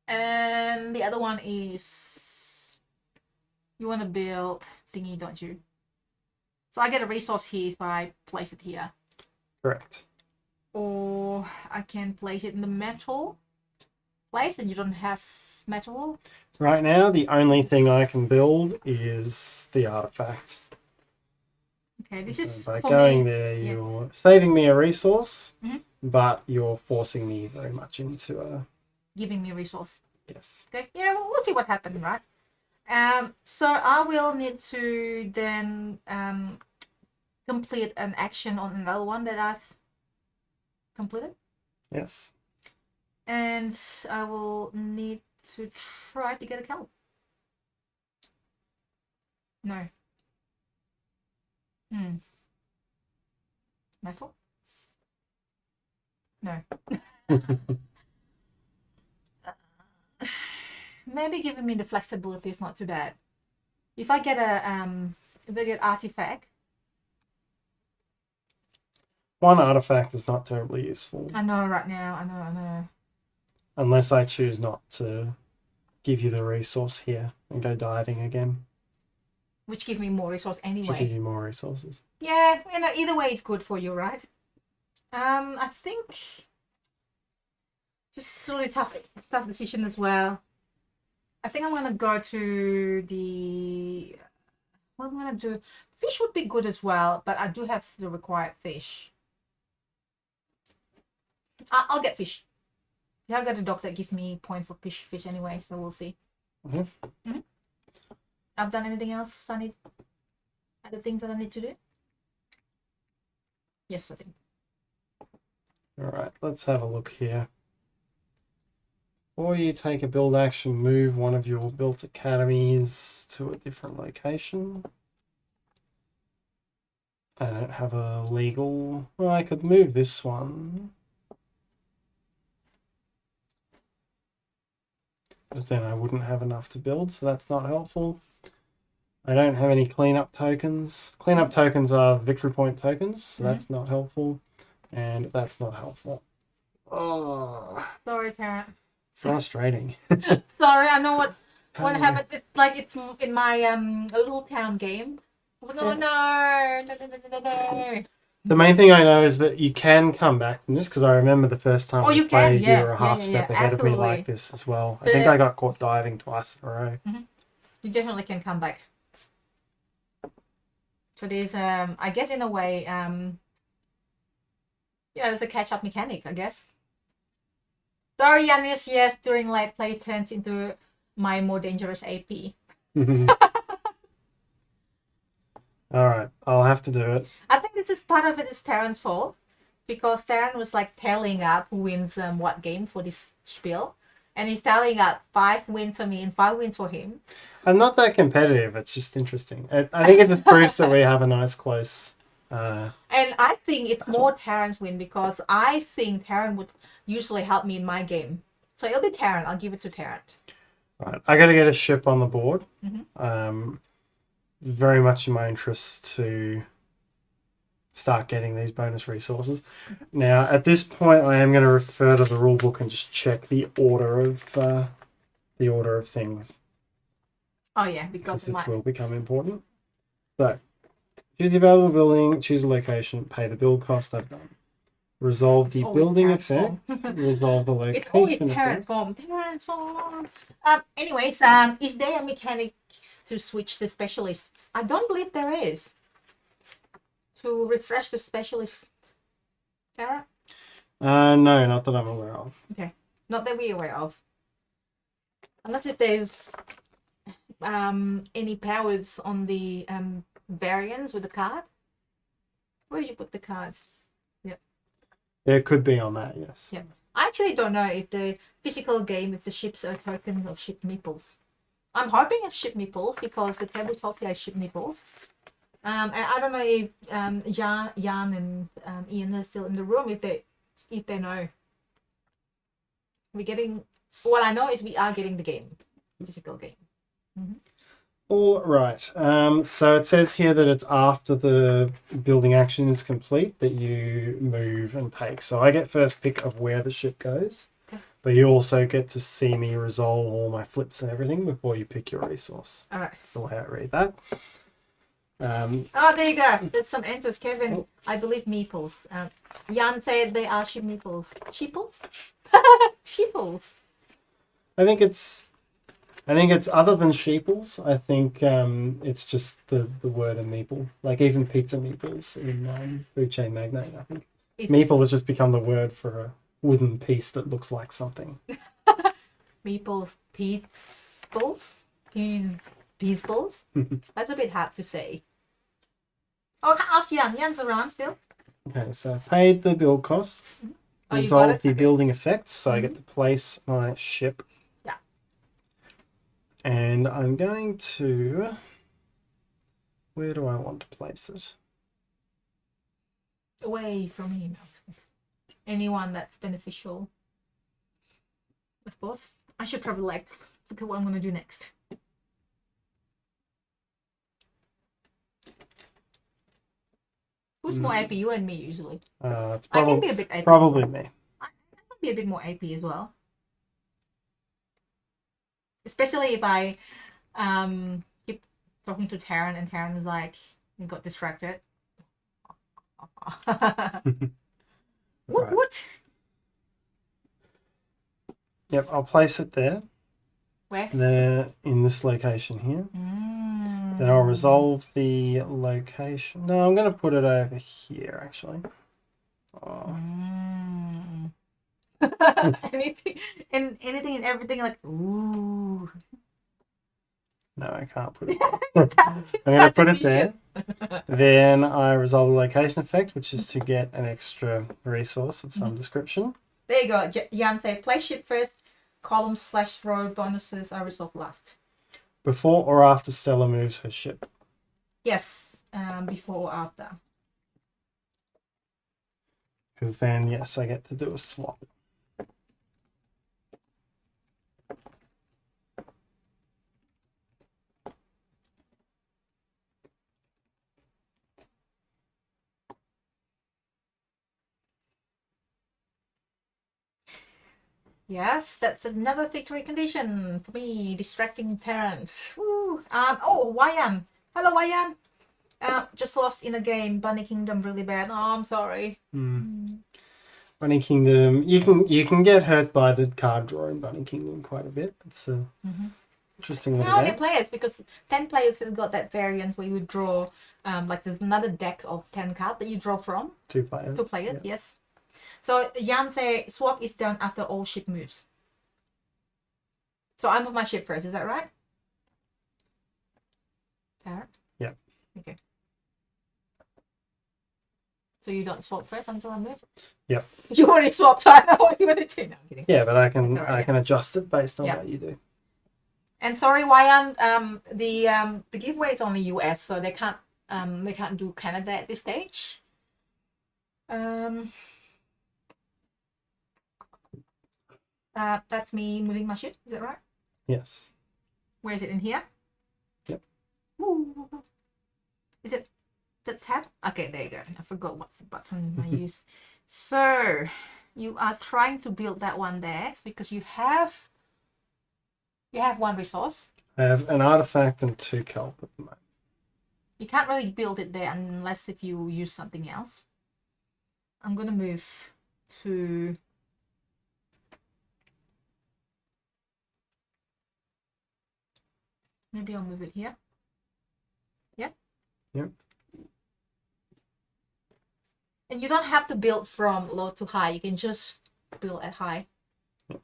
And the other one is you want to build thingy, don't you? So I get a resource here if I place it here. Correct. Or I can place it in the metal place and you don't have metal. Right now, the only thing I can build is the artifacts. Okay, this So is by for going me. there, Yeah. you're saving me a resource, Mhm. but you're forcing me very much into a... Giving me a resource. Yes. Okay, yeah, well, we'll see what happens, right? So I will need to then complete an action on another one that I've completed. Yes. And I will need to try to get a kelp. No. Metal? No. Maybe giving me the flexibility is not too bad. If I get artifact. One artifact is not terribly useful. I know right now, I know. Unless I choose not to give you the resource here and go diving again. Which give me more resource Should anyway. give you more resources. Yeah, either way it's good for you, right? I think just really tough decision as well. I think I'm gonna go to the what I'm gonna do. Fish would be good as well, but I do have the required fish. I'll get fish. Yeah, I got a dog that give me point for fish anyway, so we'll see. I've done anything else I need? Other things that I need to do? Yes, I think. Alright, let's have a look here. Before you take a build action, move one of your built academies to a different location. I don't have a legal... Well, I could move this one. But then I wouldn't have enough to build, so that's not helpful. I don't have any cleanup tokens. Cleanup tokens are victory point tokens, so that's not helpful. And that's not helpful. Oh, Sorry, Tarrant. frustrating. Sorry, I know what happened. It's like it's in my little town game. I was like, oh no. The main thing I know is that you can come back from this, because I remember the first time we played, you were a half step ahead of me like this as well. So I think I got caught diving twice in a row. You definitely can come back. So there's I guess in a way there's a catch-up mechanic, I guess. Sorry, Yanis, yes, during light play turns into my more dangerous AP. Alright, I'll have to do it. I think this is part of it is Tarrant's fault, because Tarrant was like tallying up who wins what game for this spiel, And he's tallying up 5 wins for me and 5 wins for him. I'm not that competitive. It's just interesting. I think it just proves that we have a nice close. And I think it's more Tarrant's win because I think Tarrant would usually help me in my game. So it'll be Tarrant. I'll give it to Tarrant. Right, I got to get a ship on the board. Mm-hmm. Very much in my interest to start getting these bonus resources. Now, at this point, I am going to refer to the rule book and just check the order of things. Oh yeah, because This will become important. So, choose the available building, choose a location, pay the build cost. I've done. Resolve the building effect. Resolve the location it's always effect. Tarrant's form. Anyways, is there a mechanic to switch the specialists? I don't believe there is. To refresh the specialist, Tara? No, not that I'm aware of. Okay, not that we're aware of. Unless if there's any powers on the variants with the card. Where did you put the cards? There could be on that, yes. Yeah. I actually don't know if the physical game, if the ships are tokens of ship meeples. I'm hoping it's ship meeples because the tabletop here is ship meeples. I don't know if Jan and Ian are still in the room if they know. We're getting. What I know is we are getting the game, physical game. Mm-hmm. All right. So it says here that it's after the building action is complete that you move and take. So I get first pick of where the ship goes, but you also get to see me resolve all my flips and everything before you pick your resource. All right. That's the way I read that. Oh, there you go. There's some answers, Kevin. I believe meeples. Jan said they are ship meeples. Sheeples? Sheeples. I think it's other than sheeples. I think it's just the word of meeple. Like even pizza meeples in Food Chain Magnate, I think. Meeple has just become the word for a wooden piece that looks like something. Meeples, peas balls? Peas balls? That's a bit hard to say. Oh, ask Jan. Jan's around still. Okay, so I paid the build cost. Resolve the building effects, so I get to place my ship. Yeah. And I'm going to... Where do I want to place it? Away from him. Anyone that's beneficial. Of course. I should probably look at what I'm going to do next. Who's more AP, you and me usually? It's I can be a bit AP. probably me. I can be a bit more AP as well. Especially if I keep talking to Tarrant and Tarrant is like, you got distracted. What? Yep, I'll place it there. Where? Then in this location here. Then I'll resolve the location. No, I'm going to put it over here, actually. Oh. anything and everything like, ooh. No, I can't put it there. I'm going to put it there. Then I resolve the location effect, which is to get an extra resource of some description. There you go. Jan said, play ship first, column/row bonuses are resolved last. Before or after Stella moves her ship? Yes, before or after. Because then, yes, I get to do a swap. Yes, that's another victory condition for me, distracting Tarrant. Woo. Oh, Wayan. Hello, Wayan. Just lost in a game. Bunny Kingdom really bad. Oh, I'm sorry. Bunny Kingdom. You can get hurt by the card draw in Bunny Kingdom quite a bit. It's a interesting little How many game. players? Because 10 players has got that variance where you draw, like there's another deck of 10 cards that you draw from. 2 players. 2 players, Yeah. yes. So Jan say swap is done after all ship moves. So I move my ship first, is that right? Tarrant? Yeah. Okay. So you don't swap first until I move? Yep. You already swapped, so I know what you want to do. No, I'm kidding. Yeah, but I can That's all right, I can adjust it based on Yeah. what you do. And sorry, why aren't the giveaway is only US, so they can't do Canada at this stage. That's me moving my ship. Is that right? Yes. Where is it in here? Yep. Ooh. Is it the tab? Okay, there you go. I forgot what's the button I use. So you are trying to build that one there because you have one resource. I have an artifact and 2 kelp at the moment. You can't really build it there unless if you use something else. I'm gonna move to maybe I'll move it here. Yep. Yep. And you don't have to build from low to high. You can just build at high. Yep.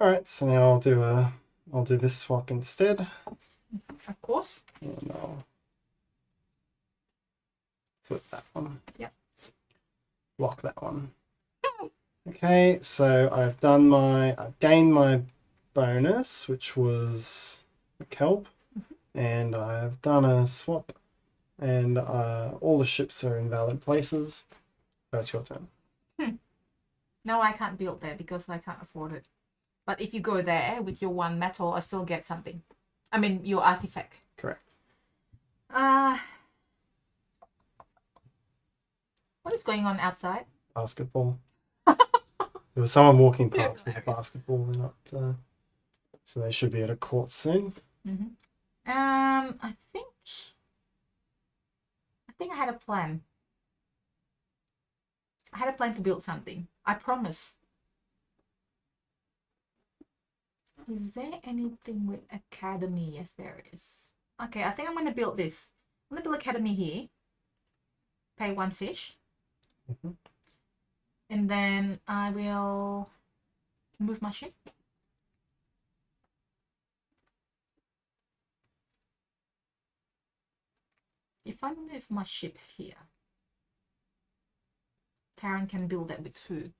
All right. So now I'll do this swap instead. Of course. And I'll flip that one. Yep. Block that one. Okay. So I've gained my bonus, which was the kelp, and I've done a swap. And all the ships are in valid places. So it's your turn. No, I can't build there because I can't afford it. But if you go there with your 1 metal, I still get something. I mean, your artifact. Correct. What is going on outside? Basketball. There was someone walking past with a basketball. They're not, so they should be at a court soon. I think I had a plan. I had a plan to build something. I promise. Is there anything with academy? Yes, there is. Okay, I think I'm going to build this. I'm going to build academy here. Pay 1 fish. And then I will move my ship. If I move my ship here, Tarrant can build that with 2.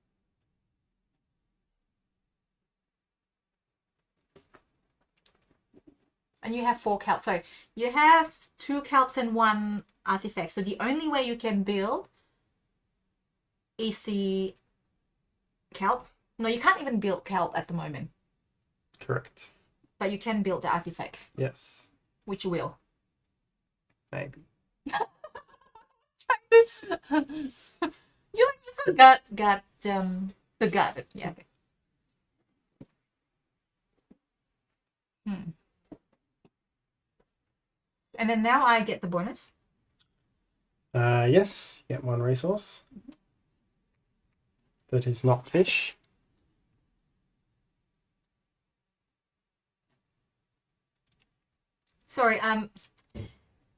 And you have 4 kelps. So you have 2 kelps and 1 artifact. So the only way you can build is the kelp. No, you can't even build kelp at the moment. Correct. But you can build the artifact. Yes. Which you will. Maybe. You like the gut. Yeah. Okay. And then now I get the bonus. Yes, get 1 resource. That is not fish. Sorry,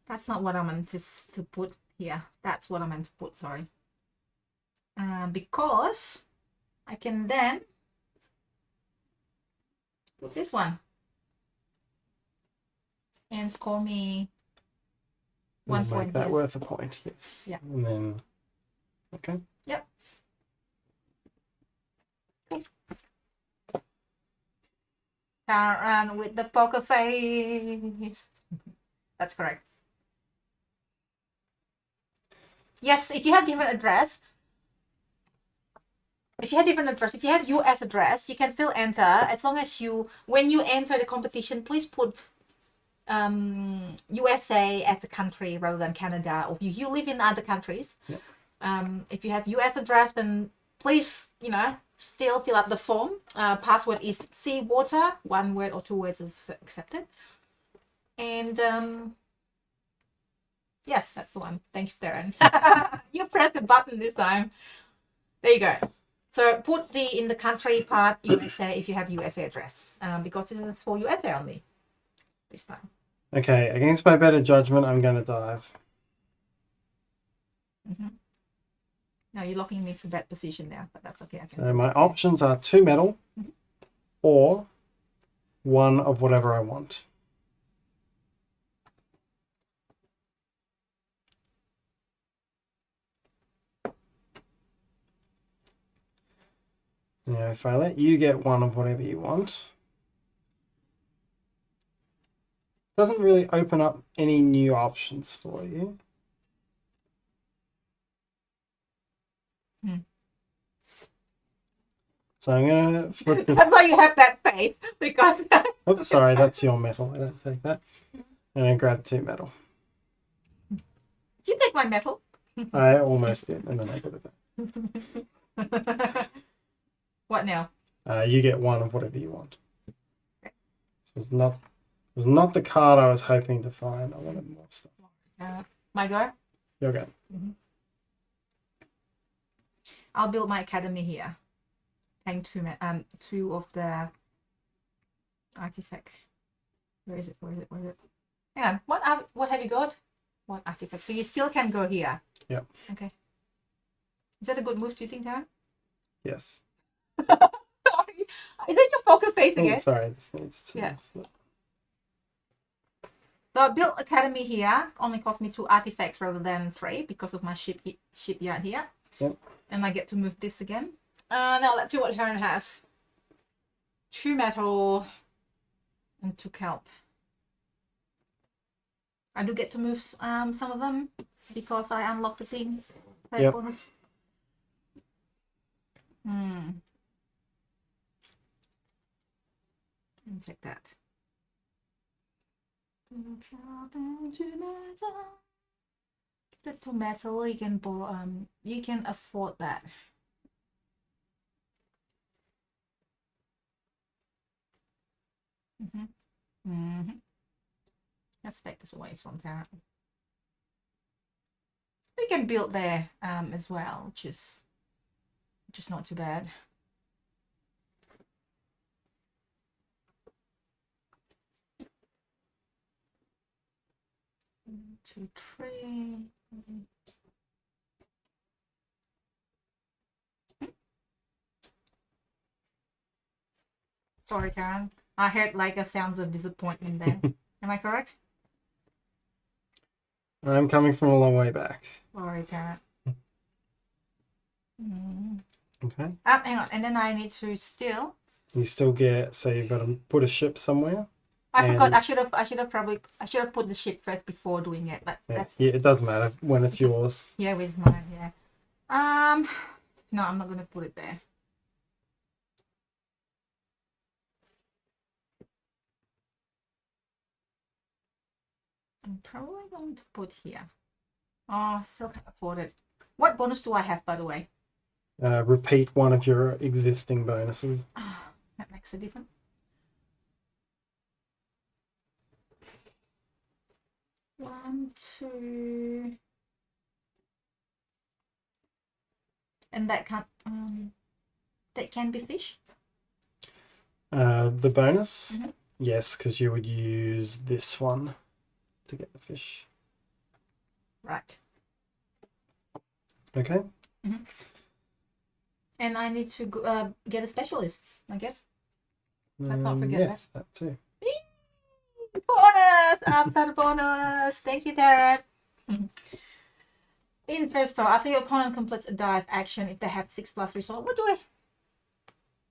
that's not what I meant to put here. That's what I meant to put, sorry. Because I can then put this one. And score me 1 We'll point make that here. worth a point, yes. Yeah. And then, okay. Yep. Tarrant with the poker face. That's correct. Yes, if you have different address, if you have US address, you can still enter as long as when you enter the competition, please put USA as the country rather than Canada, or if you live in other countries. Yep. If you have US address, then please, still fill up the form. Password is seawater, 1 word or 2 words is accepted. And yes, that's the one. Thanks, Darren. You pressed the button this time. There you go. So put in the country part USA if you have USA address, because this is for USA only this time. Okay, against my better judgment, I'm going to dive. Now you're locking me to bad position now, but that's okay. So my options are 2 metal or 1 of whatever I want. Now, if I let you get one of whatever you want, doesn't really open up any new options for you. So I'm going to flip this. That's why you have that face, because... Oops, sorry, that's your metal. I don't take that. And I grab 2 metal. You take my metal. I almost did, and then I got it back. What now? You get one of whatever you want. This was not the card I was hoping to find. I wanted more stuff. My go? Your go. I'll build my academy here. Hang 2 of the artifact. Where is it? Where is it? Where is it? Hang on. What have you got? One artifact. So you still can go here. Yep. Okay. Is that a good move, do you think, Tarrant? Yes. Sorry. Is that your poker face again? Oh, sorry, this needs to flip. So I built academy here. Only cost me 2 artifacts rather than 3 because of my shipyard here. Yep. And I get to move this again. Now let's see what Tarrant has. 2 metal and 2 kelp. I do get to move some of them because I unlocked the thing. Yep. Bonus. Check that. Little metal, you can borrow, you can afford that. Let's take this away from Tarrant. We can build there as well, which is not too bad. 1, 2, 3. Sorry, Tarrant. I heard like a sounds of disappointment there. Am I correct? I'm coming from a long way back. Sorry, Tarrant. Okay. Hang on, and then I need to steal. You still get, so you've got to put a ship somewhere. I forgot. I should have put the ship first before doing it. But that's it doesn't matter when it's yours. Yeah, with mine. Yeah. No, I'm not gonna put it there. I'm probably going to put here. Oh, still can't afford it. What bonus do I have, by the way? Repeat one of your existing bonuses. That makes a difference. One, 2, and that can be fish. The bonus, yes, because you would use this one to get the fish. Right. Okay. And I need to go, get a specialist, I guess. Let's not forget yes, that too. Bonus after the bonus. Thank you, Tarrant. In first thought, after your opponent completes a dive action, if they have 6+ resource, what do I?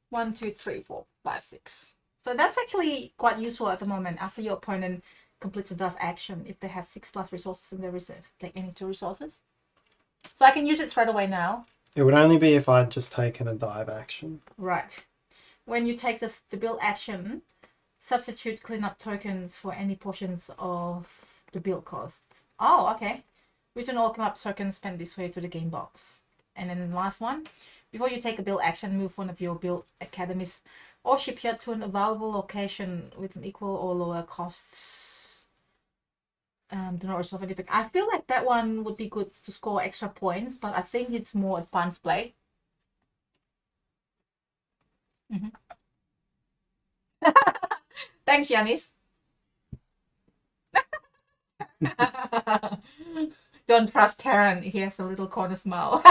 1, 2, 3, 4, 5, 6. So that's actually quite useful at the moment. After your opponent completes a dive action, if they have 6+ resources in their reserve, take any 2 resources. So I can use it straight away now. It would only be if I'd just taken a dive action. Right. When you take the build action, substitute cleanup tokens for any portions of the build costs. Oh, okay. Return all cleanup tokens spent this way to the game box. And then the last one, before you take a build action, move one of your build academies or shipyard to an available location with an equal or lower costs. Do not resolve anything. I feel like that one would be good to score extra points, but I think it's more advanced play. Thanks, Yanis. Don't trust Tarrant. He has a little corner smile.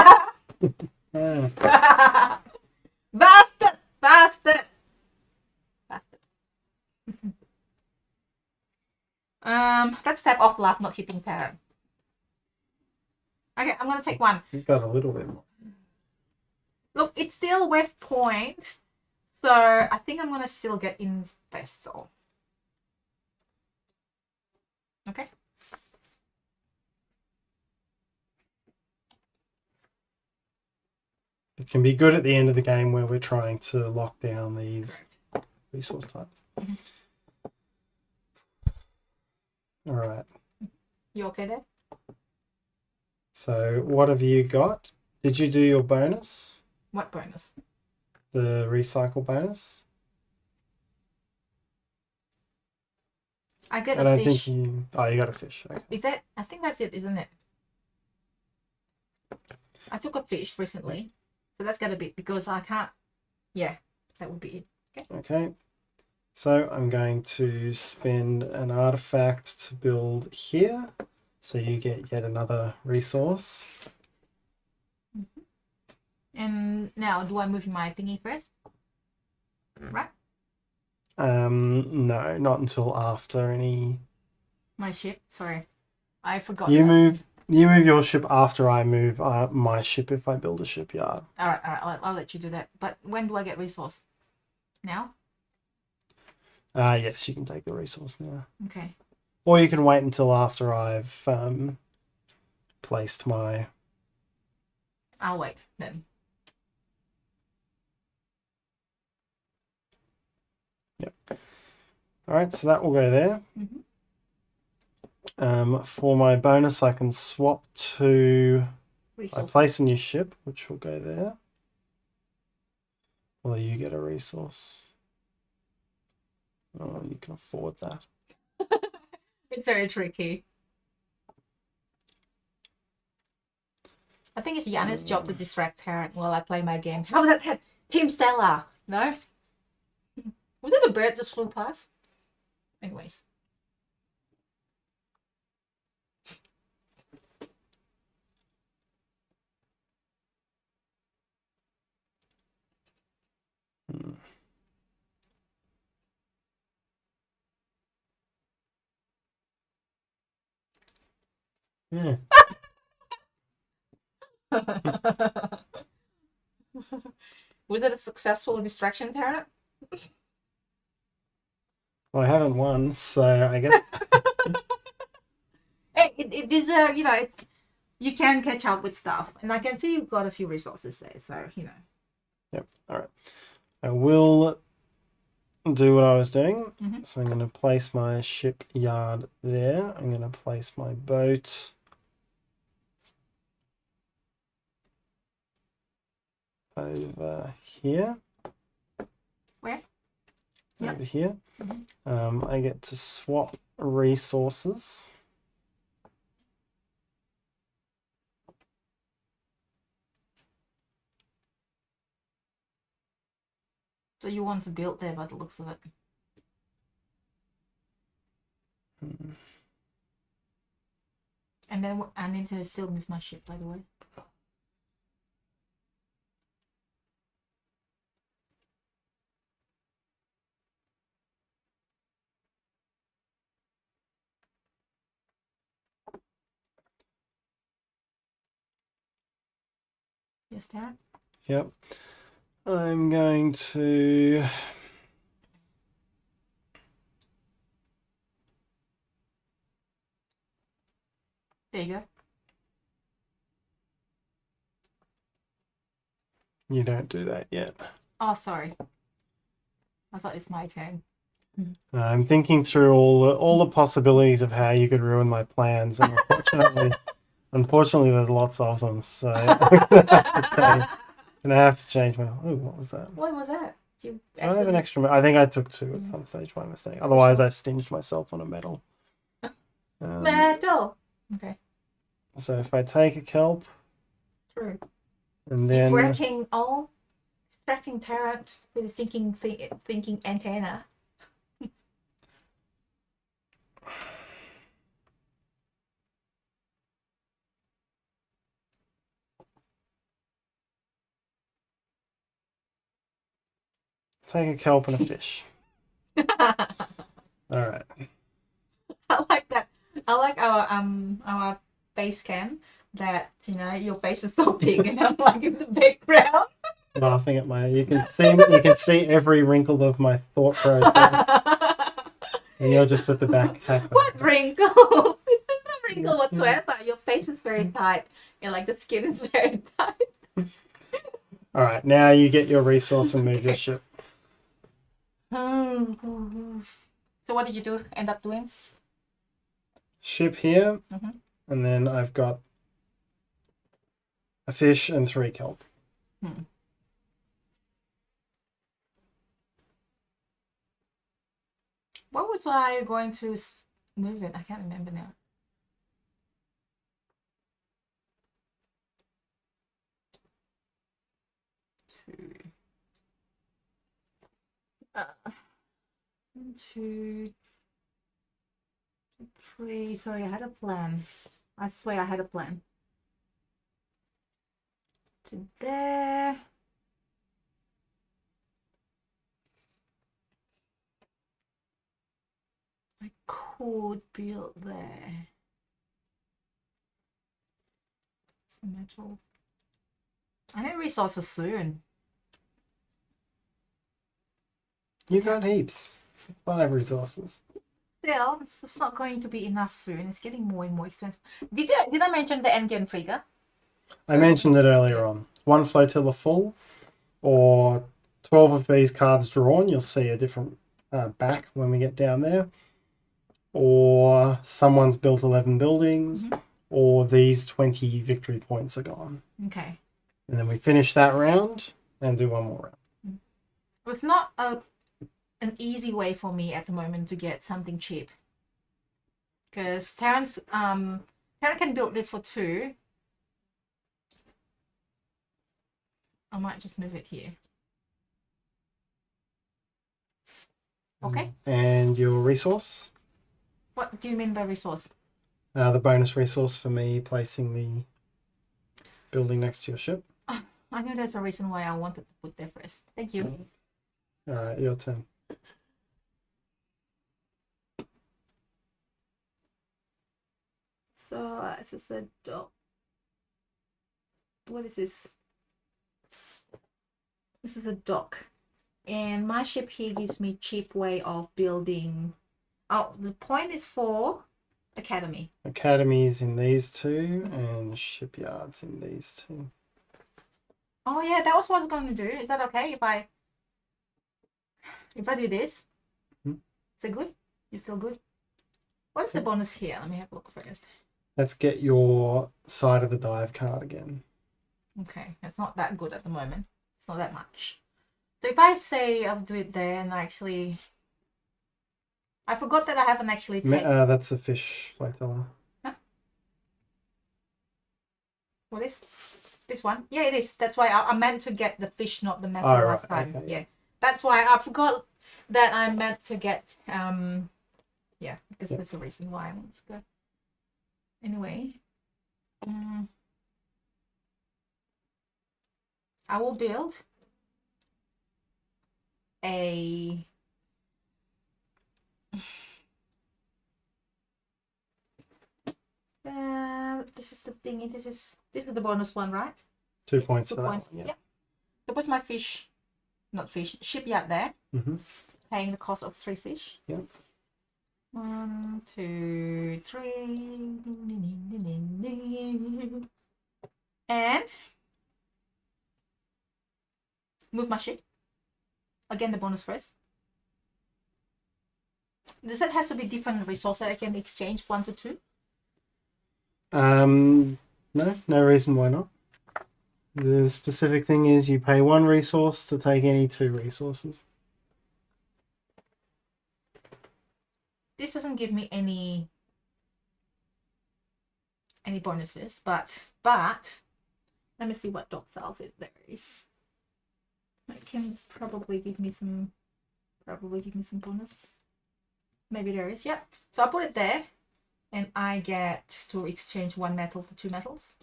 Bastard! Bastard! Bastard. That's step off laugh, not hitting Tarrant. Okay, I'm gonna take one. You've got a little bit more. Look, it's still West Point, so I think I'm gonna still get Infestor. Okay. It can be good at the end of the game where we're trying to lock down these Correct. resource types. Mhm. All right. You okay there? So what have you got? Did you do your bonus? What bonus? The recycle bonus? I get I a don't fish. think you... Oh, you got a fish. Okay. Is that? I think that's it, isn't it? I took a fish recently, so that's gotta be because I can't. Yeah, that would be it. Okay. So I'm going to spend an artifact to build here. So you get yet another resource. And now, do I move my thingy first? Right, No, not until after any... my ship. Sorry, I forgot. You that. move your ship after I move my ship if I build a shipyard. All right. I'll let you do that. But when do I get resource? Now? Yes, you can take the resource now. Okay. Or you can wait until after I've placed my... I'll wait then. Yep. All right, so that will go there. Mhm. For my bonus, I can swap to... I Resource. place a new ship, which will go there. Although you get a resource. Oh, you can afford that. It's very tricky. I think it's Yannis' job to distract Tarrant while I play my game. How was that? Team Stella? No? Was it a bird just flew past? Anyways. Hmm. Yeah. Was it a successful distraction, Tarrant? Well, I haven't won, so I guess... Hey, it is a, it's, you can catch up with stuff. And I can see you've got a few resources there, so, Yep, all right. I will do what I was doing. Mhm. So I'm going to place my shipyard there. I'm going to place my boat over here. Where? Over Yep. here. Mhm. I get to swap resources. So you want to build there by the looks of it. Hmm. And then I need to still move my ship, by the way. Yes, Tarrant? Yep. I'm going to... There you go. You don't do that yet. Oh, sorry. I thought it's my turn. I'm thinking through all the possibilities of how you could ruin my plans, and unfortunately, there's lots of them. So I'm gonna have to change my. Oh, what was that? What was that? You I have an extra. I think I took two at some stage by mistake. Otherwise, I stinged myself on a medal. Metal. Okay. So if I take a kelp, True. and He's then working all distracting Tarrant with his thinking antenna. take a kelp and a fish. I All right. like that. I like our face cam that your face is so big and I'm like in the background. laughing at my. You can see every wrinkle of my thought process, and you're just at the back. What wrinkle? It's no wrinkle whatsoever. Your face is very tight, and like the skin is very tight. All right, now you get your resource and move your ship. So what did you do? End up doing? Ship here, and then I've got a fish and 3 kelp. What was I going to move it? I can't remember now. Two, 3. Sorry, I had a plan. I swear I had a plan. To there. I could build there. Some metal. I need resources soon. You got heaps. 5 resources. Still, it's not going to be enough soon. It's getting more and more expensive. Did I mention the Endian Frigga? I mentioned it earlier on. 1 flotilla full, or 12 of these cards drawn. You'll see a different back when we get down there. Or someone's built 11 buildings, or these 20 victory points are gone. Okay. And then we finish that round and do one more round. It's not an easy way for me at the moment to get something cheap. Because Tarrant can build this for 2. I might just move it here. Okay. And your resource? What do you mean by resource? The bonus resource for me placing the building next to your ship. I knew there's a reason why I wanted to put there first. Thank you. All right, your turn. So it's just a dock. What is this? This is a dock. And my ship here gives me cheap way of building. Oh, the point is for academy. Academies in these 2 and shipyards in these 2. Oh yeah, that was what I was going to do. Is that okay if I do this? Is it good? You still good? What is the bonus here? Let me have a look first. Let's get your side of the dive card again. Okay, it's not that good at the moment. It's not that much. So if I say I'll do it there and I forgot that I haven't actually taken... That's the fish flotilla. Huh? What is this one? Yeah, it is. That's why I meant to get the fish, not the metal last time. Okay, yeah. That's why I forgot that I meant to get... yeah, because there's a reason why I want to go. Anyway. I will build a... this is the thing. This is the bonus one, right? 2 points 2 for points. that one, yeah. So what's my shipyard there? Paying the cost of 3 fish. Yep. 1, 2, 3, and move my ship. Again, the bonus first. Does that has to be different resource that I can exchange 1 to 2? No reason why not. The specific thing is you pay 1 resource to take any 2 resources. This doesn't give me any bonuses, but let me see what dock styles there is. It can probably give me some bonus. Maybe there is. Yep. So I put it there, and I get to exchange 1 metal to 2 metals.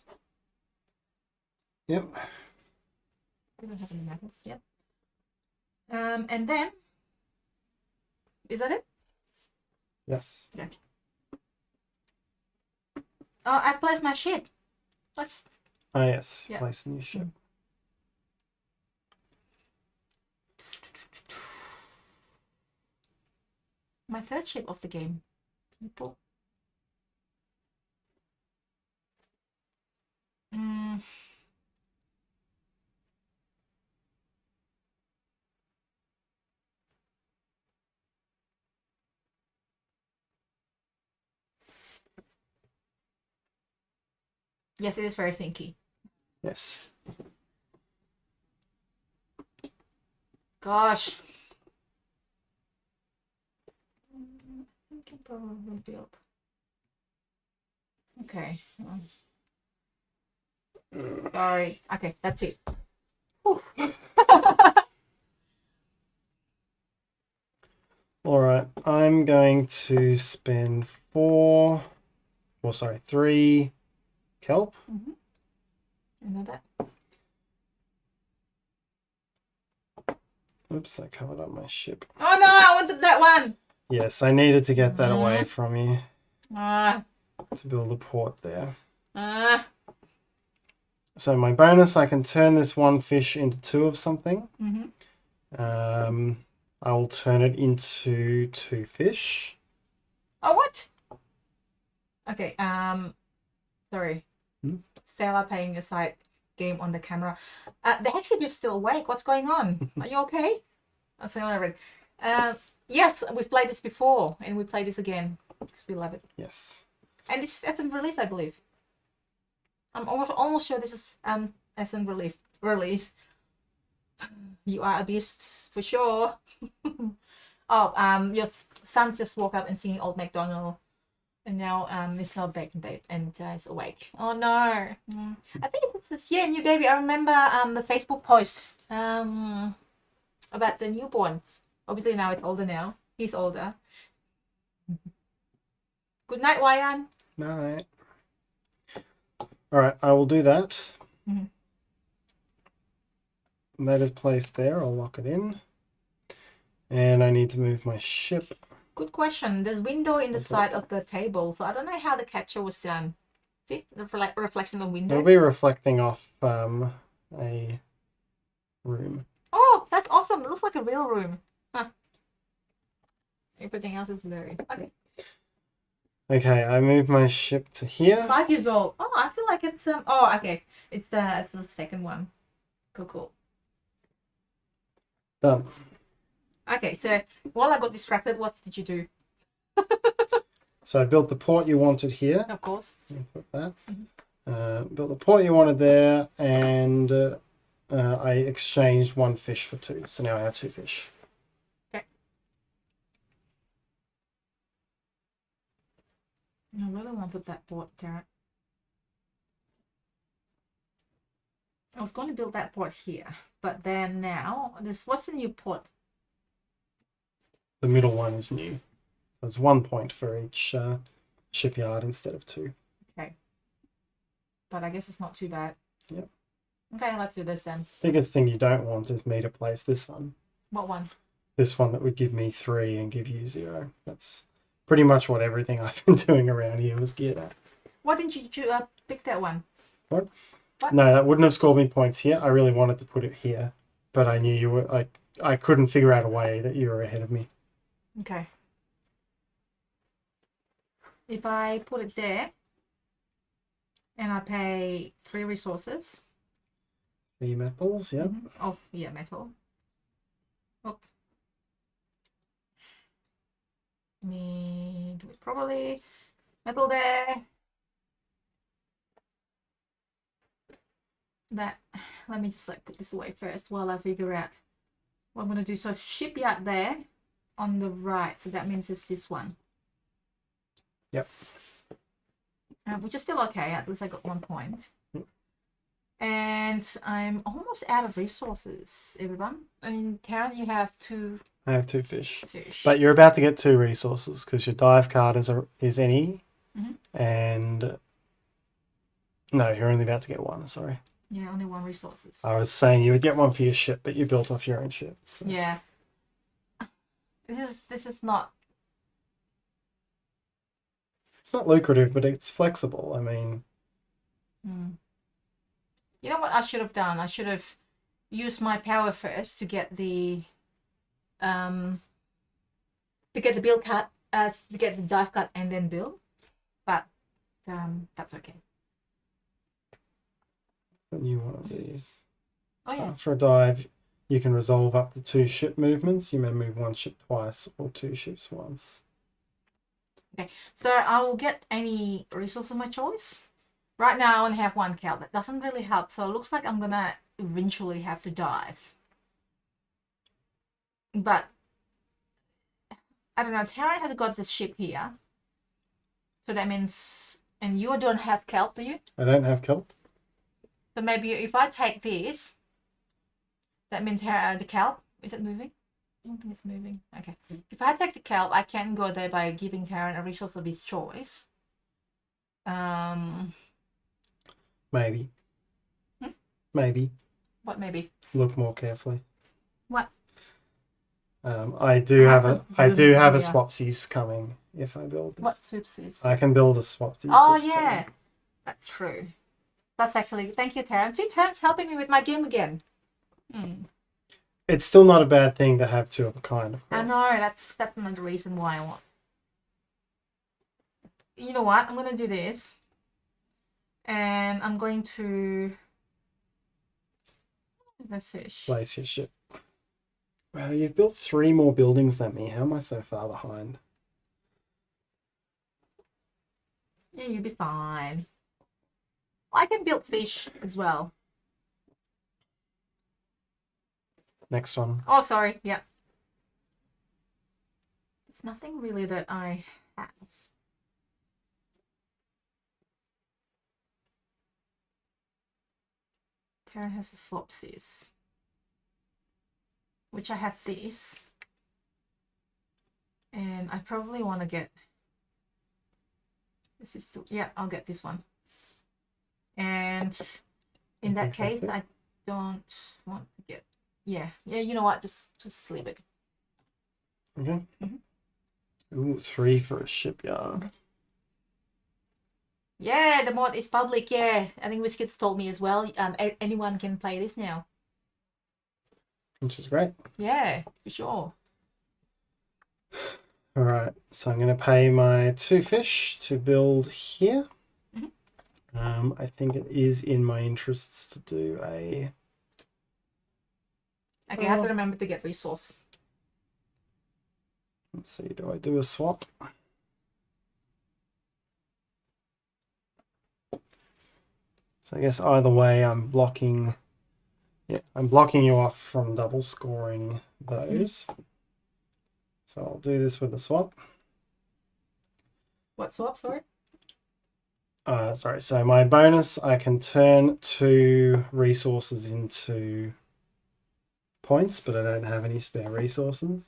Yep. I don't have any metals. Yep. And then is that it? Yes. Yeah. Oh, I placed my ship. Let's. Oh yes, Yeah. place a new ship. My third ship of the game. Meeple. Mm. Yes, it is very thinky. Yes. Gosh. I can probably build. Okay. Sorry. Okay, that's it. All right. I'm going to spend 3 kelp. You know that? Oops, I covered up my ship. Oh no, I wanted that one. Yes, I needed to get that away from you Ah. to build a port there. Ah. So my bonus, I can turn this 1 fish into 2 of something. I will turn it into 2 fish. Oh, what? Okay, sorry. Stella playing a side game on the camera. The Hexib is still awake. What's going on? Are you okay? Oh, so I read. Yes, we've played this before, and we play this again because we love it. Yes. And this is SM release, I believe. I'm almost sure this is SM release. You are a beast for sure. Oh, your son's just woke up and singing Old MacDonald. And now it's not back in bed and is awake. Oh no. I think it's this new baby. I remember the Facebook posts about the newborn. Obviously now it's older now. He's older. Good night, Wayan. Night. All right, I will do that. That is placed there. I'll lock it in. And I need to move my ship. Good question. There's window in the side of the table, so I don't know how the capture was done. See the reflection of the window. It'll be reflecting off a room. Oh, that's awesome! It looks like a real room. Huh. Everything else is blurry. Okay. Okay, I moved my ship to here. 5 years old. Oh, I feel like it's Oh, okay. It's the second one. Cool. Done. Okay, so while I got distracted, what did you do? So I built the port you wanted here. Of course. Put that. Built the port you wanted there, and I exchanged 1 fish for 2. So now I have 2 fish. Okay. I really wanted that port, Tarrant. I was going to build that port here, but then now what's the new port? The middle one is new. There's 1 point for each shipyard instead of 2. Okay. But I guess it's not too bad. Yep. Okay, let's do this then. Biggest thing you don't want is me to place this one. What one? This one that would give me 3 and give you 0. That's pretty much what everything I've been doing around here was geared at. Why didn't you pick that one? What? No, that wouldn't have scored me points here. I really wanted to put it here, but I knew you were I couldn't figure out a way that you were ahead of me. Okay. If I put it there and I pay 3 resources. 3 metals, yeah. Oh, yeah, metal. Oh. Me do it properly. Metal there. That. Let me just put this away first while I figure out what I'm going to do. So shipyard there on the right. So that means it's this one. Yep. Which is still okay. At least I got 1 point. And I'm almost out of resources, everyone. I mean, Tarrant, you have 2. I have 2 fish. But you're about to get 2 resources because your dive card is any. And no, you're only about to get 1, sorry. Yeah, only 1 resources. I was saying you would get 1 for your ship, but you built off your own ship. So. Yeah. This is not. It's not lucrative, but it's flexible. I mean. You know what I should have done? I should have used my power first to get the to get the build cut, to get the dive cut and then build. But that's okay. The new one of these. Oh yeah. After a dive, you can resolve up to 2 ship movements. You may move 1 ship twice or 2 ships once. Okay, so I will get any resource of my choice. Right now I only have 1 cal. That doesn't really help. So it looks like I'm gonna eventually have to dive. But I don't know. Tarrant has got this ship here. So that means, and you don't have kelp, do you? I don't have kelp. So maybe if I take this, that means the kelp, is it moving? I don't think it's moving. Okay. If I take the kelp, I can go there by giving Tarrant a resource of his choice. Maybe. Maybe. What maybe? Look more carefully. What? I do have a Yeah. swapsies coming if I build this. What soupsies? I can build a swapsies. Oh this yeah, turn. that's true. That's actually, thank you, Tarrant. See, Tarrant's helping me with my game again. It's still not a bad thing to have 2 of a kind, of course. I know, that's another reason why I want. You know what? I'm gonna do this, and I'm going to. Let's see. Place your ship. Wow, you've built 3 more buildings than me. How am I so far behind? Yeah, you'll be fine. I can build fish as well. Next one. Oh, sorry. Yeah. There's nothing really that I have. Tara has a swapsies. Which I have these. And I probably want to get... This is the... Yeah, I'll get this one. And in that case, I don't want to get... Yeah, you know what? Just leave it. Okay. Ooh, 3 for a shipyard. Yeah, the mod is public. Yeah, I think WizKids told me as well. Anyone can play this now. Which is great. Yeah, for sure. All right, so I'm going to pay my 2 fish to build here. I think it is in my interests to do a... Okay, I have to remember to get resource. Let's see, do I do a swap? So I guess either way I'm blocking... Yeah, I'm blocking you off from double scoring those. So I'll do this with the swap. What swap, sorry? Sorry, so my bonus, I can turn 2 resources into points, but I don't have any spare resources.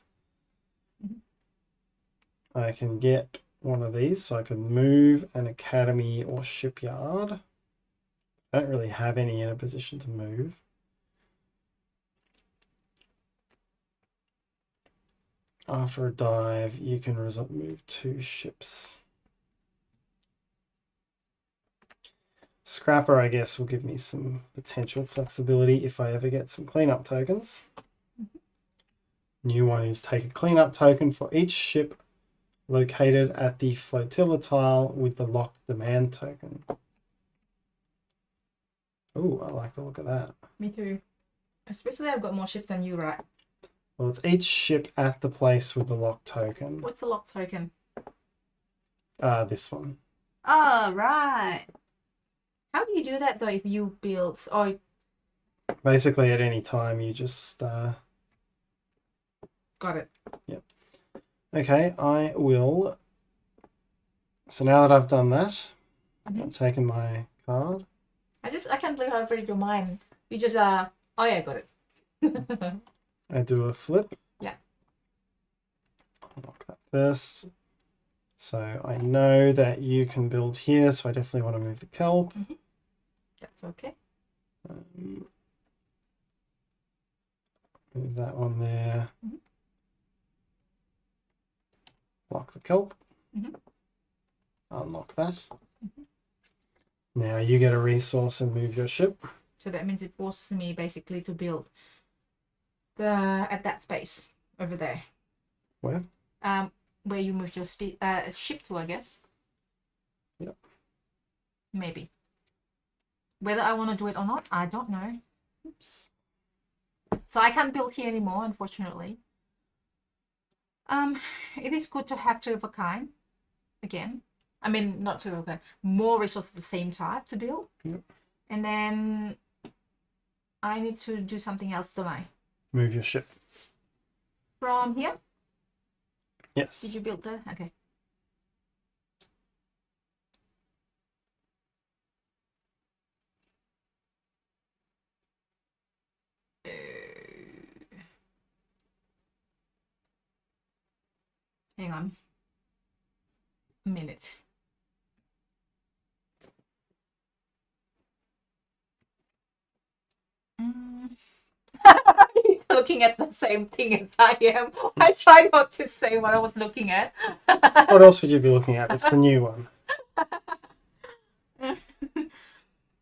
I can get one of these, so I can move an academy or shipyard. I don't really have any in a position to move. After a dive, you can move 2 ships. Scrapper, I guess, will give me some potential flexibility if I ever get some cleanup tokens. New one is take a cleanup token for each ship located at the flotilla tile with the locked demand token. Oh, I like the look of that. Me too. Especially I've got more ships than you, right? Well, it's each ship at the place with the locked token. What's the lock token? This one. Oh, right. How do you do that though if you build... Oh, basically at any time you just... got it. Yep. Okay, I will... So now that I've done that, I've taken my card. I can't believe how I've read your mind. You just, oh yeah, got it. I do a flip. Yeah. I'll lock that first. So I know that you can build here, so I definitely want to move the kelp. That's okay. Move that one there. Lock the kelp. Unlock that. Now you get a resource and move your ship. So that means it forces me basically to build at that space over there. Where? where you moved your ship to, I guess. Yep. Maybe. Whether I want to do it or not, I don't know. Oops. So I can't build here anymore, unfortunately. It is good to have two of a kind again. I mean, not two of a kind. More resources of the same type to build. Yep. And then I need to do something else, don't I? Move your ship. From here? Yes. Did you build there? Okay. Hang on. A minute. Looking at the same thing as I am. I try not to say what I was looking at. What else would you be looking at? It's the new one.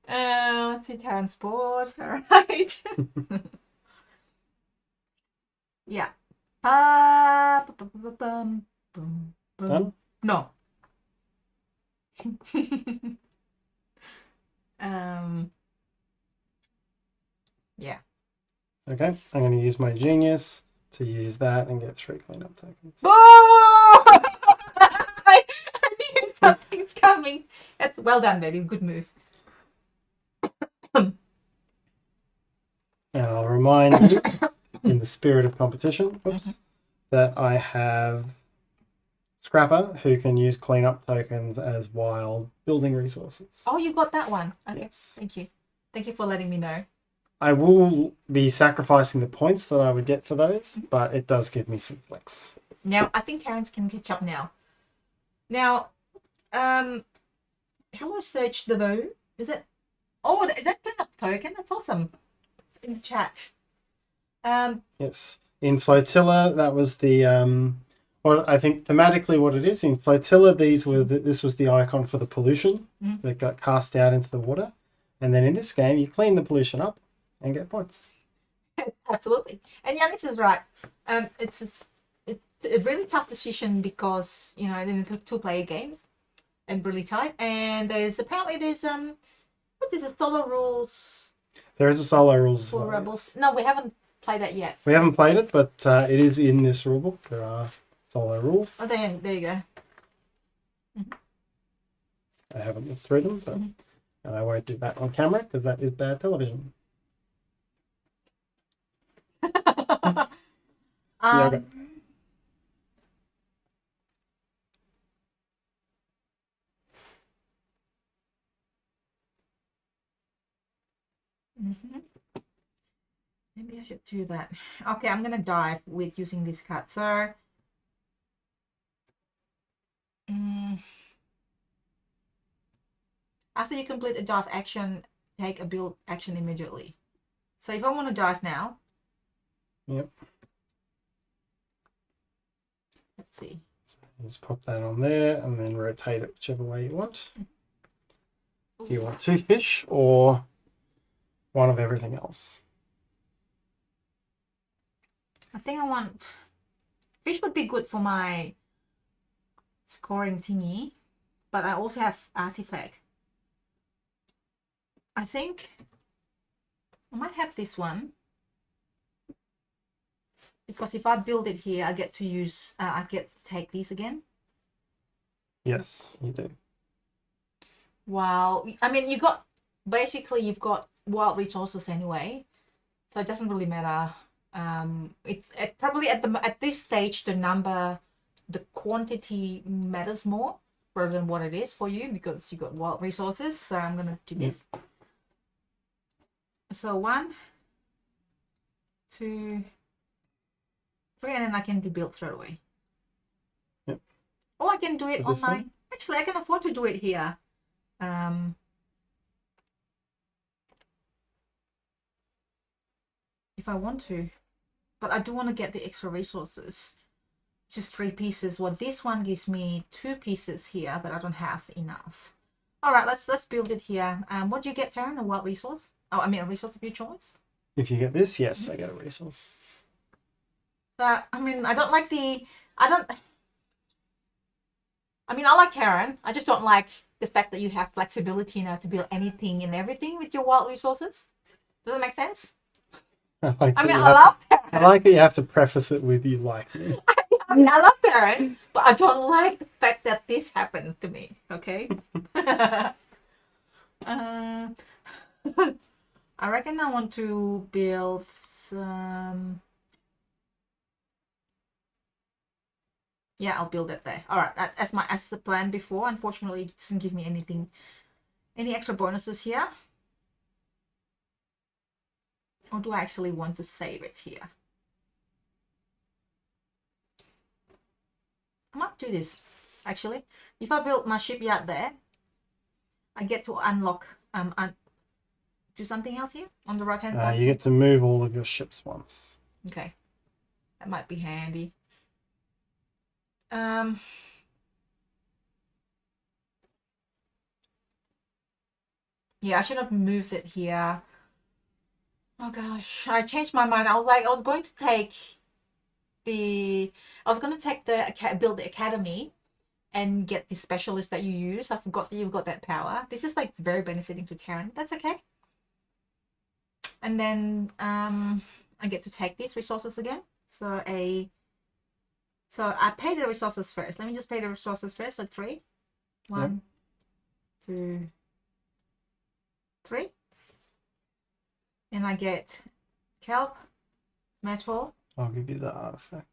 Let's see, Tarrant's board. All right. Yeah. Done? No. Yeah. Okay, I'm going to use my genius to use that and get 3 cleanup tokens. Boom! I knew something's coming. That's well done, baby. Good move. And I'll remind you, in the spirit of competition, that I have Scrapper, who can use cleanup tokens as wild building resources. Oh, you got that one. Okay. Yes. Thank you. Thank you for letting me know. I will be sacrificing the points that I would get for those, but it does give me some flex. Now, I think Terrence can catch up now. Now, hello, Search the Bow. Is it? Oh, is that cleanup token? That's awesome. In the chat. Yes. In Flotilla, that was the well, I think thematically what it is. In Flotilla, this was the icon for the pollution that got cast out into the water. And then in this game, you clean the pollution up and get points. Absolutely. And Yanis is right. It's a really tough decision because, you know, in the two-player games and really tight. And there's apparently what is it, solo rules? There is a solo rules for as well, Rebels. No, we haven't played that yet. We haven't played it, but it is in this rulebook. There are solo rules. Oh, there you go. I haven't looked through them, but and I won't do that on camera because that is bad television. Okay. Maybe I should do that. Okay, I'm gonna dive with using this card. So after you complete a dive action, take a build action immediately. So if I want to dive now, yep. Let's see. So just pop that on there and then rotate it whichever way you want. Do you want 2 fish or one of everything else? I think I want fish would be good for my scoring thingy, but I also have artifact. I think I might have this one because if I build it here, I get to use. I get to take these again. Yes, you do. Wow, I mean, you've got wild resources anyway, so it doesn't really matter. It's probably at this stage the quantity matters more rather than what it is for you because you got wild resources. So I'm gonna do this. So 1, 2, 3, and then I can do build straight away. Yep. Or I can do it This online. one? Actually, I can afford to do it here. If I want to, but I do want to get the extra resources. Just 3 pieces. Well, this one gives me 2 pieces here, but I don't have enough. All right, let's build it here. What do you get, Tarrant? A wild resource? Oh, I mean a resource of your choice. If you get this, yes, I get a resource. But I mean, I don't. I mean, I like Terran. I just don't like the fact that you have flexibility now to build anything and everything with your wild resources. Does that make sense? I like I that mean, you I have love I Terran. like that you have to preface it with you like me. I mean, I love Terran, but I don't like the fact that this happens to me. Okay. uh, I reckon I want to build some. Yeah, I'll build it there. All right, as the plan before. Unfortunately, it doesn't give me any extra bonuses here. Or do I actually want to save it here? I might do this, actually. If I build my shipyard there, I get to unlock, do something else here on the right-hand side. You get to move all of your ships once. Okay. That might be handy. Yeah, I should have moved it here. Oh gosh, I changed my mind. I was going to take the build the academy and get the specialist that you use. I forgot that you've got that power. This is like very benefiting to Terran. That's okay. And then I get to take these resources again. So I pay the resources first. Let me just pay the resources first. So 3. 1, 2, 3. And I get kelp, metal. I'll give you the artifact.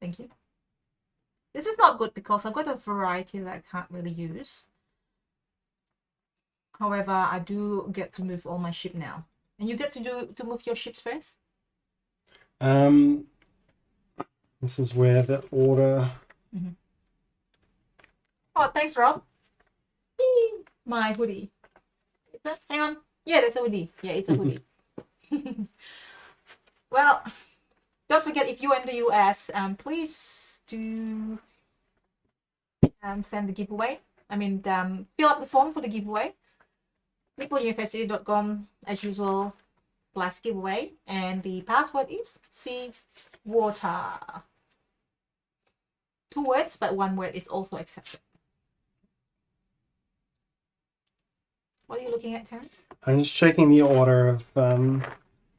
Thank you. This is not good because I've got a variety that I can't really use. However, I do get to move all my ship now. And you get to move your ships first? This is where the order... Mm-hmm. Oh, thanks, Rob. Whee! My hoodie. Hang on. Yeah, that's a hoodie. Yeah, it's a hoodie. Well, don't forget, if you're in the US, please do send the giveaway. I mean, fill up the form for the giveaway. meepleuniversity.com as usual /giveaway, and the password is seawater. 2 words, but 1 word is also accepted. What are you looking at, Taryn? I'm just checking the order of things.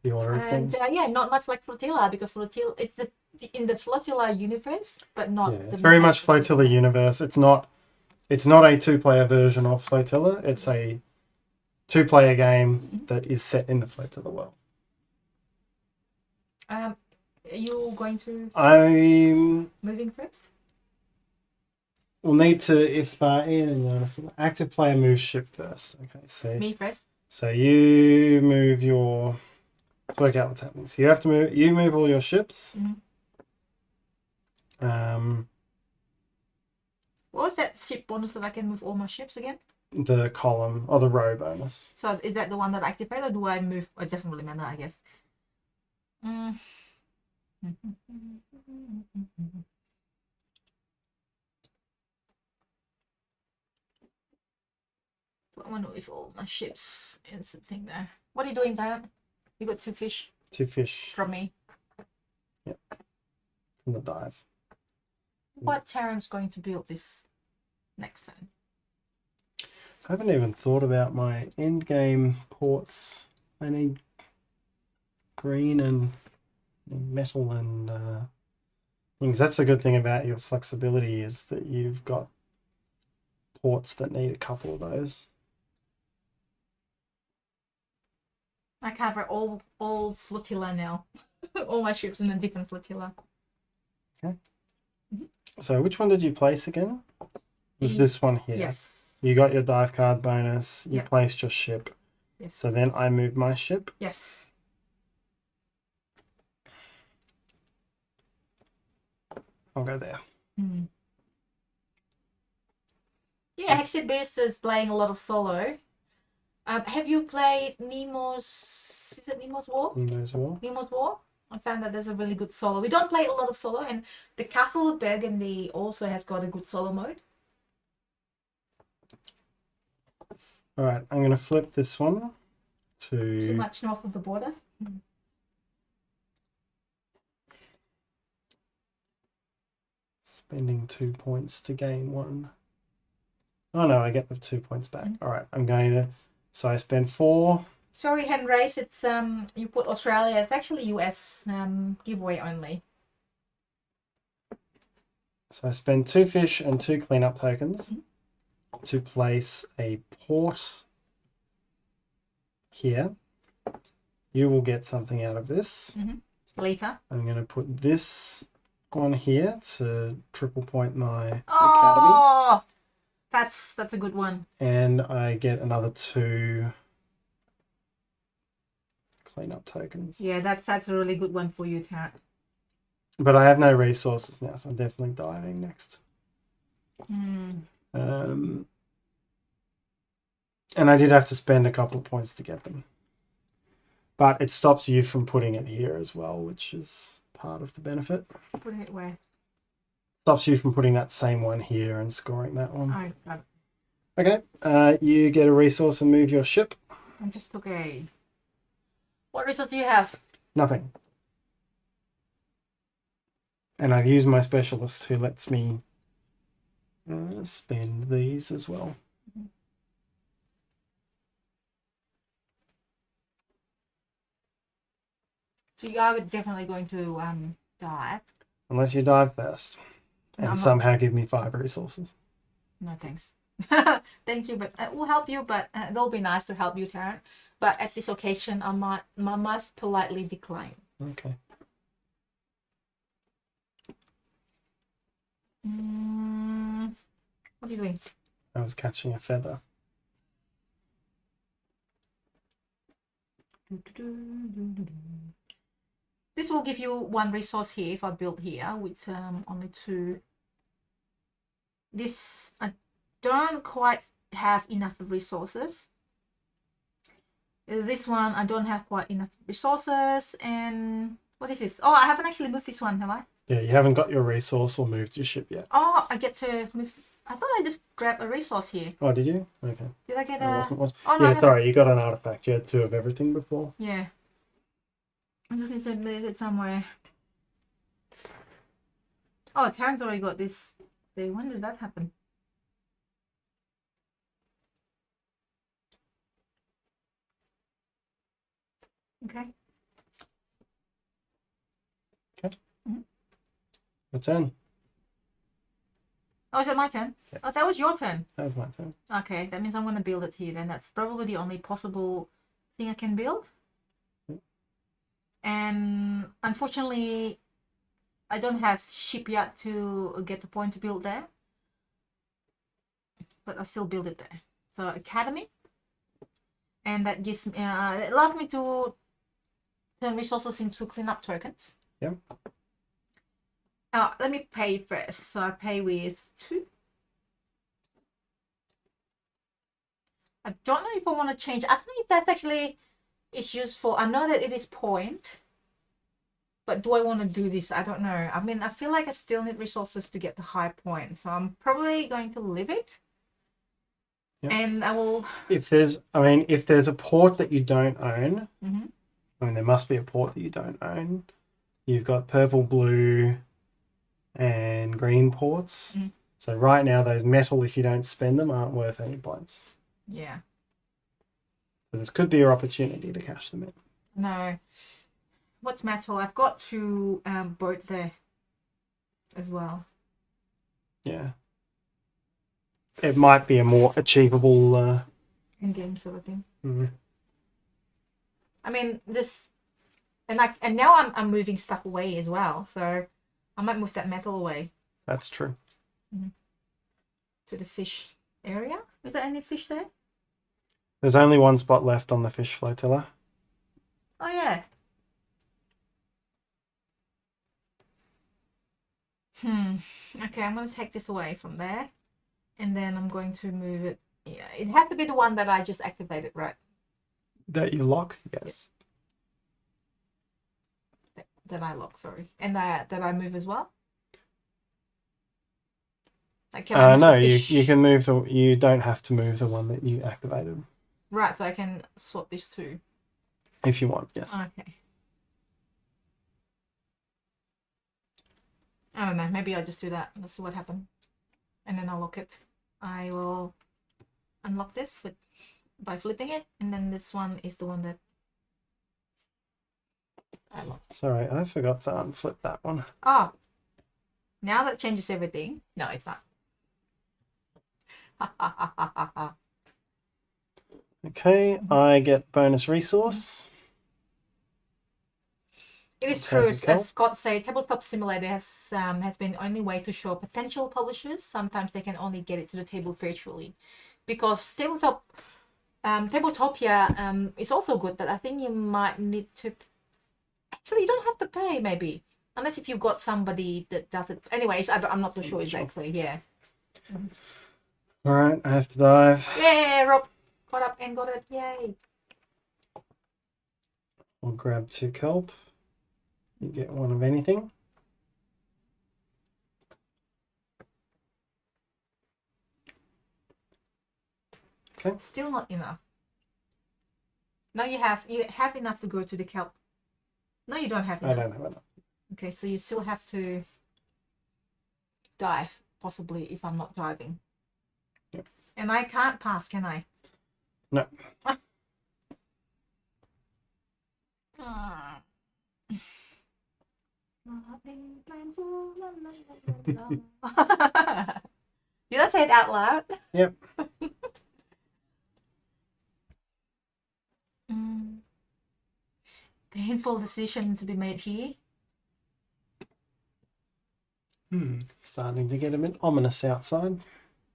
Yeah, not much like Flotilla, because Flotilla, it's in the Flotilla universe, but not. Yeah, it's very much Flotilla universe. It's not a 2-player version of Flotilla. It's a 2-player game that is set in the Flotilla world. Are you going to? I'm moving first. We'll need to, if Ian and Jonas, active player moves ship first. Okay, so Me first. So you move your. Let's work out what's happening. So you have to move. You move all your ships. Mm-hmm. What was that ship bonus that I can move all my ships again? The column or the row bonus. So is that the one that I activate, or do I move? It doesn't really matter, I guess. I wonder if all my ships is the thing there. What are you doing, Darren? You got 2 fish. 2 fish. From me. Yep. From the dive. What Taryn's going to build this next time? I haven't even thought about my end game ports. I need green and metal and things. That's the good thing about your flexibility, is that you've got ports that need a couple of those. I cover all flotilla now. All my ships in a different flotilla. Okay. Mm-hmm. So which one did you place again? Was this one here? Yes. You got your dive card bonus. You placed your ship. Yes. So then I move my ship. Yes. I'll go there. Yeah, Hexy Beast is playing a lot of solo. Have you played Nemo's? Is it Nemo's War? Nemo's War. Nemo's War. I found that there's a really good solo. We don't play a lot of solo, and the Castle of Burgundy also has got a good solo mode. All right, I'm going to flip this one to... Too much north of the border. Spending 2 points to gain 1. Oh no, I get the 2 points back. All right, I'm going to. So I spend 4. Sorry, hand raise. It's you put Australia. It's actually US giveaway only. So I spend 2 fish and 2 cleanup tokens to place a port here. You will get something out of this. Later. I'm going to put this on here to triple point my academy. Oh, that's a good one. And I get another 2 cleanup tokens. Yeah, that's a really good one for you, Tarrant. But I have no resources now, so I'm definitely diving next. And I did have to spend a couple of points to get them. But it stops you from putting it here as well, which is part of the benefit. Putting it where? Stops you from putting that same one here and scoring that one. Oh, got it. Okay, you get a resource and move your ship. I just took a... What resource do you have? Nothing. And I've used my specialist who lets me spend these as well. So you are definitely going to die. Unless you dive first and somehow give me 5 resources. No thanks. Thank you, but it will help you. But it'll be nice to help you, Tarrant. But at this occasion, I must politely decline. Okay. What are you doing? I was catching a feather. This will give you 1 resource here if I build here with only 2. This, I don't quite have enough resources. This one, I don't have quite enough resources. And what is this? Oh, I haven't actually moved this one, have I? Yeah, you haven't got your resource or moved your ship yet. Oh, I get to move. I thought I just grabbed a resource here. Oh, did you? Okay. Did I get I a... wasn't watching. Oh, no, yeah, sorry, you got an artifact. You had 2 of everything before. Yeah. I just need to move it somewhere. Oh, Tarrant's already got this. When did that happen? Okay. Okay. Your turn. Oh, is it my turn? Yes. Oh, that was your turn. That was my turn. Okay, that means I'm going to build it here then. That's probably the only possible thing I can build. And unfortunately, I don't have Shipyard to get the point to build there. But I'll still build it there. So, Academy. And that gives me, it allows me to turn resources into cleanup tokens. Yeah. Let me pay first. So I pay with 2. I don't know if I want to change. I don't know if that's actually is useful. I know that it is point. But do I want to do this? I don't know. I mean, I feel like I still need resources to get the high point. So I'm probably going to leave it. Yep. And I will... If there's a port that you don't own, I mean, there must be a port that you don't own. You've got purple, blue, and green ports. So right now, those metal, if you don't spend them, aren't worth any points. Yeah. So this could be your opportunity to cash them in. No. What's metal? I've got 2 boat there as well. Yeah. It might be a more achievable... in-game sort of thing. Mm-hmm. I mean, this... And now I'm moving stuff away as well. So I might move that metal away. That's true. To the fish area. Is there any fish there? There's only 1 spot left on the fish flotilla. Oh, yeah. Okay, I'm going to take this away from there. And then I'm going to move it. Yeah, it has to be the one that I just activated, right? That you lock? Yes. That I lock, sorry. And that I move as well? Like, can I move no, the fish? you can move the... You don't have to move the one that you activated. Right, so I can swap this too. If you want, yes. Okay. I don't know. Maybe I'll just do that. Let's see what happens. And then I'll lock it. I will unlock this by flipping it. And then this one is the one that I locked. Sorry, I forgot to unflip that one. Oh. Now that changes everything. No, it's not. Ha ha ha ha ha ha. Okay, I get bonus resource. It is Thank true, you, Kel. as Scott said, Tabletop Simulator has been the only way to show potential publishers. Sometimes they can only get it to the table virtually, because Tabletopia is also good, but I think you might need to. Actually, you don't have to pay, maybe, unless if you've got somebody that does it. Anyways, I'm not too sure exactly. Yeah. All right, I have to dive. Yeah, Rob caught up and got it. Yay. I'll grab 2 kelp. You get 1 of anything. Okay. Still not enough. No, you have enough to go to the kelp. No, you don't have enough. I don't have enough. Okay, so you still have to dive, possibly, if I'm not diving. Yep. And I can't pass, can I? No. Ah. Did I say it out loud? Yep. Painful decision to be made here. Starting to get a bit ominous outside.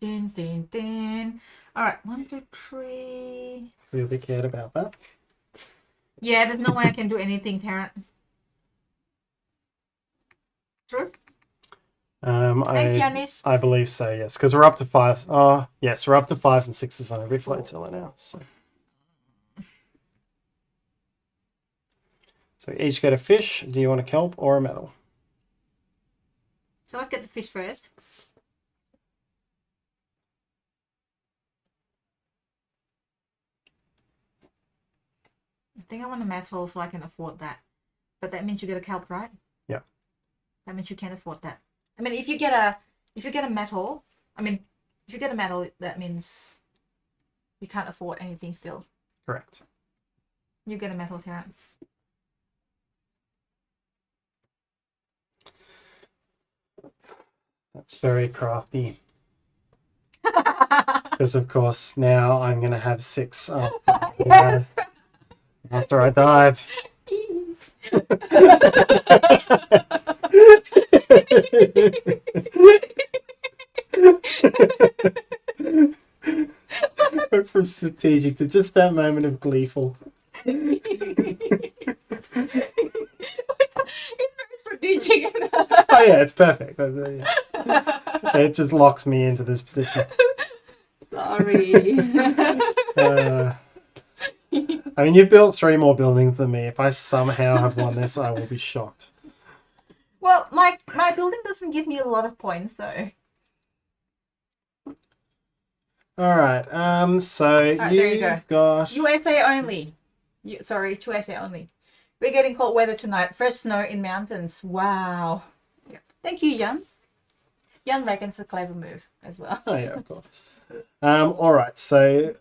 Din, din, din. All right, 1, 2, 3. Really cared about that. Yeah, there's no way I can do anything, Tarrant. True? Thanks, Yanis. I believe so, yes. Because we're up to 5. Oh, yes, we're up to 5s and 6s on every flotilla now. So we each get a fish. Do you want a kelp or a metal? So let's get the fish first. I think I want a metal so I can afford that. But that means you get a kelp, right? Yeah. That means you can't afford that. I mean, if you get a metal, that means you can't afford anything still. Correct. You get a metal, Tarrant. That's very crafty. Because, of course, now I'm going to have 6 after I dive. Went from strategic to just that moment of gleeful. Strategic. Oh yeah, it's perfect. It just locks me into this position. Sorry. I mean, you've built 3 more buildings than me. If I somehow have won this, I will be shocked. Well, my building doesn't give me a lot of points though. All right. So there you go. you've got USA only. USA only. We're getting cold weather tonight. First snow in mountains. Wow. Yeah. Thank you, Jan. Jan reckons a clever move as well. Oh yeah, of course. All right. So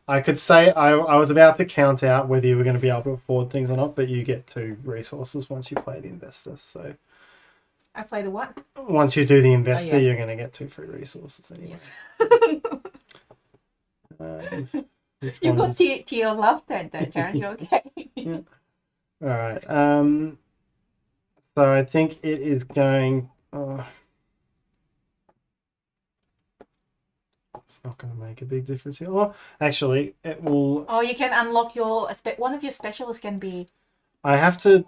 I could say I was about to count out whether you were going to be able to afford things or not, but you get 2 resources once you play the investor. So I play the what? once you do the investor, Oh, yeah. you're going to get 2 free resources anyway. Yes. Which You've one got tea of love then, Tarrant. You're okay. Yeah. All right. So I think it is going. It's not going to make a big difference here. Oh, actually, it will. Oh, you can unlock one of your specials can be. I have to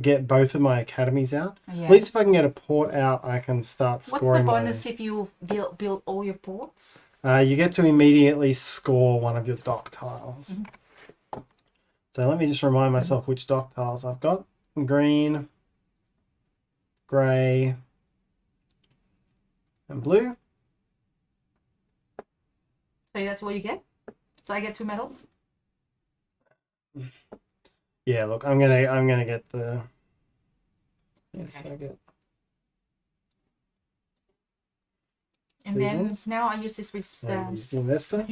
get both of my academies out. Yeah. At least if I can get a port out, I can start scoring. What's the bonus if you build all your ports? You get to immediately score one of your dock tiles. Mm-hmm. So let me just remind myself which dock tiles I've got. Green, grey, and blue. So that's what you get? So I get 2 medals? Yeah, look, I'm gonna get the. Yes, Okay. I get And These then ones? now I use this with. Use the investor.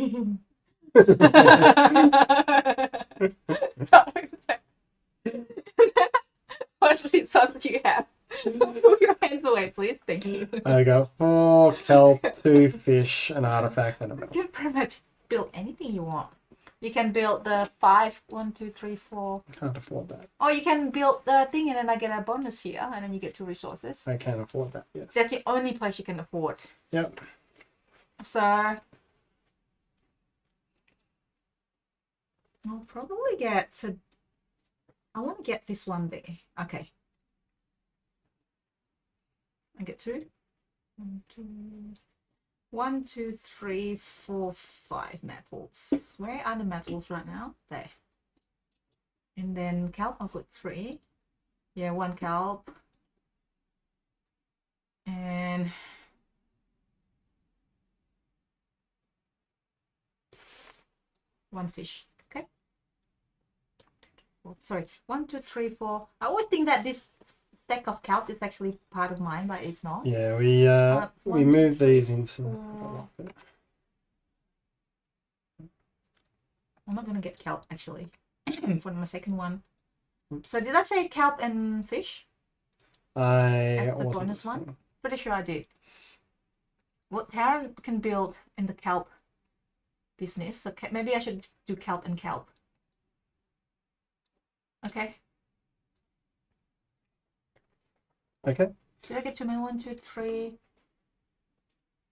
What resource do you have? Move your hands away, please. Thank you. I got 4 kelp, 2 fish, an artifact, and a You metal. can pretty much build anything you want. You can build the 5, 1, 2, 3, 4. I can't afford that. Or you can build the thing and then I get a bonus here and then you get 2 resources. I can't afford that, yes. That's the only place you can afford. Yep. So I'll probably get to. I want to get this one there. Okay. I get 2. 1, 2, 3, 4, 5 metals. Where are the metals right now? There. And then kelp, I'll put 3. Yeah, 1 kelp. And one fish. Okay. Oh, sorry. 1, 2, 3, 4. I always think that this stack of kelp is actually part of mine, but it's not. Yeah, we 1, 2, moved 3, these into. 4. I'm not gonna get kelp actually for my second one. Oops. So did I say kelp and fish? I the wasn't bonus one? listening. Pretty sure I did. Well, Tarrant can build in the kelp business, so maybe I should do kelp and kelp. Okay. Okay. Did I get 2 medals? 1, 2, 3,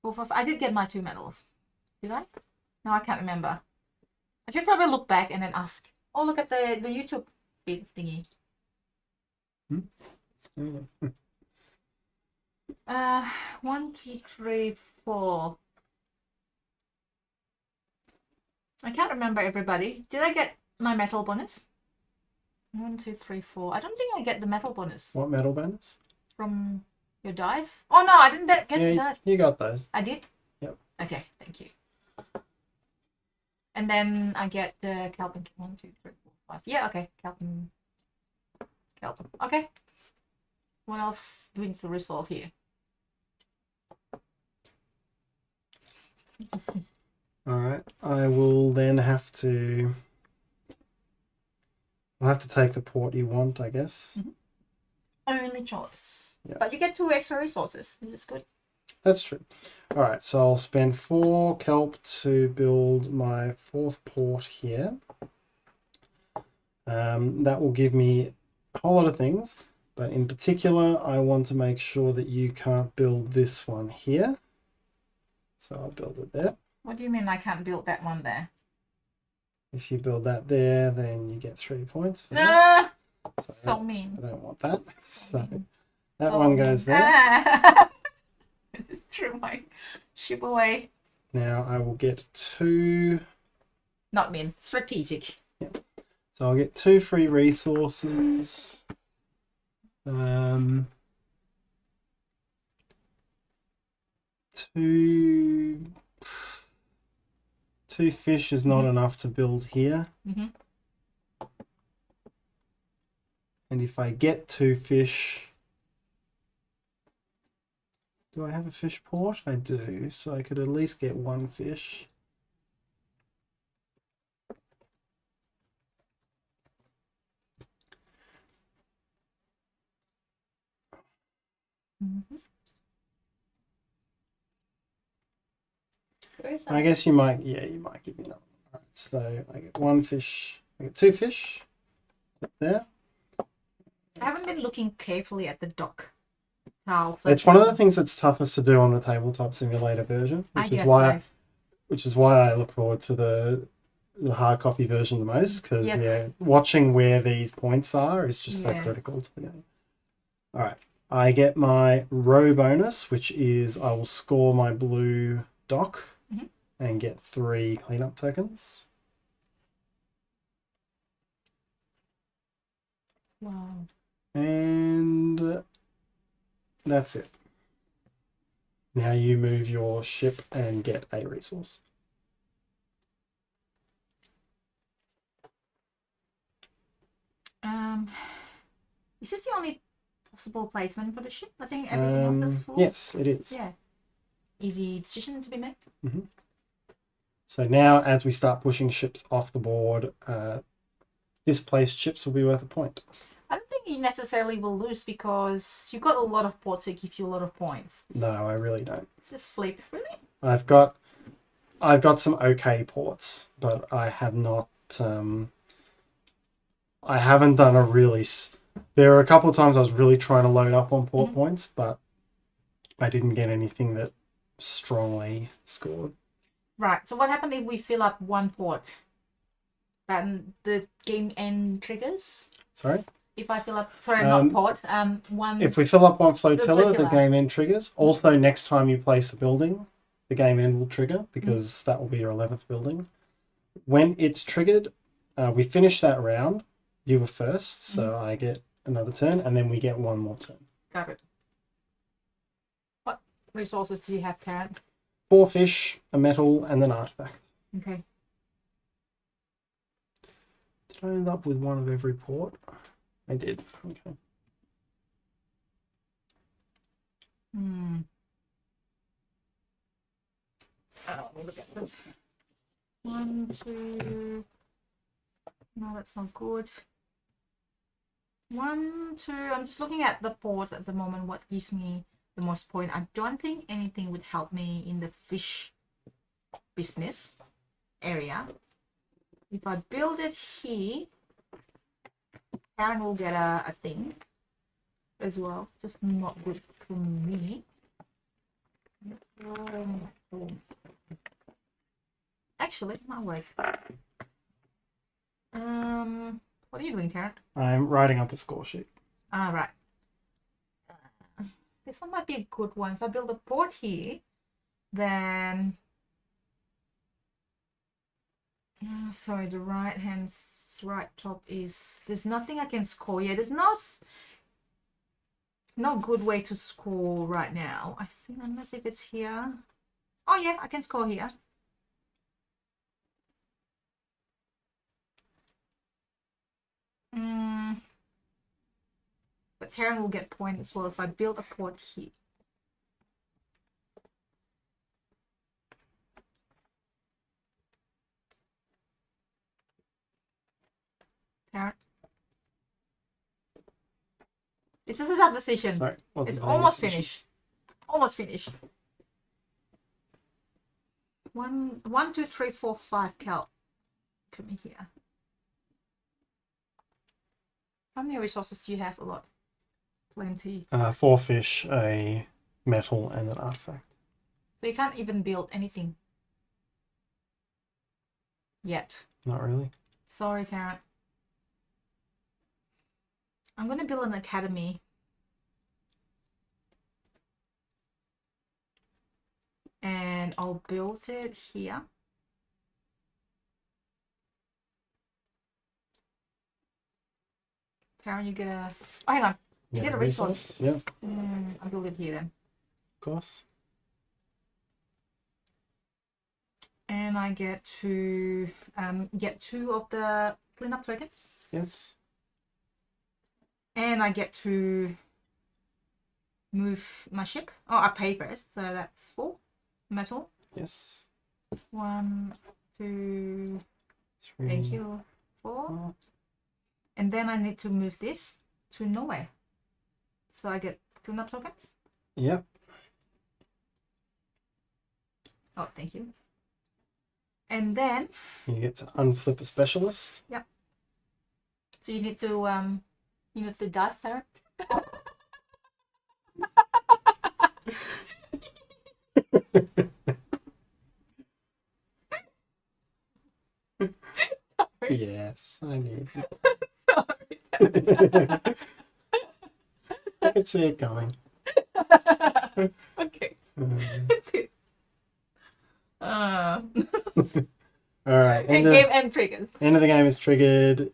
4, 5. I did get my 2 medals. Did I? No, I can't remember. I should probably look back and then ask. Oh, look at the YouTube feed thingy. 1, 2, 3, 4. I can't remember everybody. Did I get my metal bonus? 1, 2, 3, 4. I don't think I get the metal bonus. What metal bonus? From your dive? Oh no, I didn't get the dive. You got those. I did? Yep. Okay, thank you. And then I get the kelp and 1, 2, 3, 4, 5. Yeah, okay. Kelp and kelp. Okay. What else do we need to resolve here? Alright. I will then have to. I'll have to take the port you want, I guess. Only choice. Yeah. But you get 2 extra resources, which is good. That's true. Alright, so I'll spend 4 kelp to build my 4th port here. That will give me a whole lot of things, but in particular, I want to make sure that you can't build this one here. So I'll build it there. What do you mean I can't build that one there? If you build that there, then you get 3 points for that. So mean. I don't want that. So that So one mean. goes there. It's true, my ship away. Now I will get 2. Not mean. Strategic. So I'll get 2 free resources. 2 fish is not enough to build here. And if I get 2 fish, do I have a fish port? I do, so I could at least get 1 fish. I guess you might give me another one. Alright, so I get 1 fish, I get 2 fish there. I haven't been looking carefully at the dock tiles. It's one of the things that's toughest to do on the tabletop simulator version, which is why I look forward to the hard copy version the most, because watching where these points are is just so critical to the game. All right, I get my row bonus, which is I will score my blue dock and get 3 cleanup tokens. Wow. And that's it. Now you move your ship and get a resource. Is this the only possible placement for the ship? I think everything else is full. Yes, it is. Yeah. easy decision to be made. So now, as we start pushing ships off the board, displaced ships will be worth a point. I don't think you necessarily will lose because you got a lot of ports that give you a lot of points. No, I really don't. Let's just flip. Really? I've got some okay ports, but I have not. I haven't done a really. There are a couple of times I was really trying to load up on port points, but I didn't get anything that strongly scored. Right. So what happened if we fill up one port? And the game end triggers? Sorry? If I fill up, sorry, not port, one... If we fill up one flotilla, the flotilla. game end triggers. Also, next time you place a building, the game end will trigger because that will be your 11th building. When it's triggered, we finish that round. You were first, so I get another turn, and then we get one more turn. Got it. What resources do you have, Tarrant? 4 fish, a metal, and an artifact. Okay. Did I end up with one of every port? I did. Okay. Oh, look at this. 1, 2. No, that's not good. 1, 2. I'm just looking at the ports at the moment. What gives me the most point? I don't think anything would help me in the fish business area. If I build it here, Karen will get a thing as well. Just not good for me. Actually, it might work. What are you doing, Tarrant? I'm writing up a score sheet. Ah, right. This one might be a good one. If I build a port here, then... sorry, the right top is... There's nothing I can score here. There's no good way to score right now. I think unless if it's here. Oh yeah, I can score here. But Terran will get point as well if I build a port here. Terran. This is a tough decision. Sorry, it's almost finished. Almost finished. 1, 2, 3, 4, 5 cal. Come in here. How many resources do you have? A lot. Plenty. 4 fish, a metal, and an artifact. So you can't even build anything yet. Not really. Sorry, Tarrant. I'm going to build an academy. And I'll build it here. Tarrant, you get a... Oh, hang on. You get a resource. Yeah. I'll build it here then. Of course. And I get to get 2 of the cleanup tokens. Yes. And I get to move my ship. Oh, I pay first, so that's 4 metal. Yes. 1, 2, 3. thank you, 4. And then I need to move this to nowhere. So I get cleanup tokens. Yep. Oh, thank you. And then You get to unflip a specialist. Yep. So you need to dive there. Yes, I need. Sorry. I could see it coming. Okay. All right. Game end triggers. End of the game is triggered.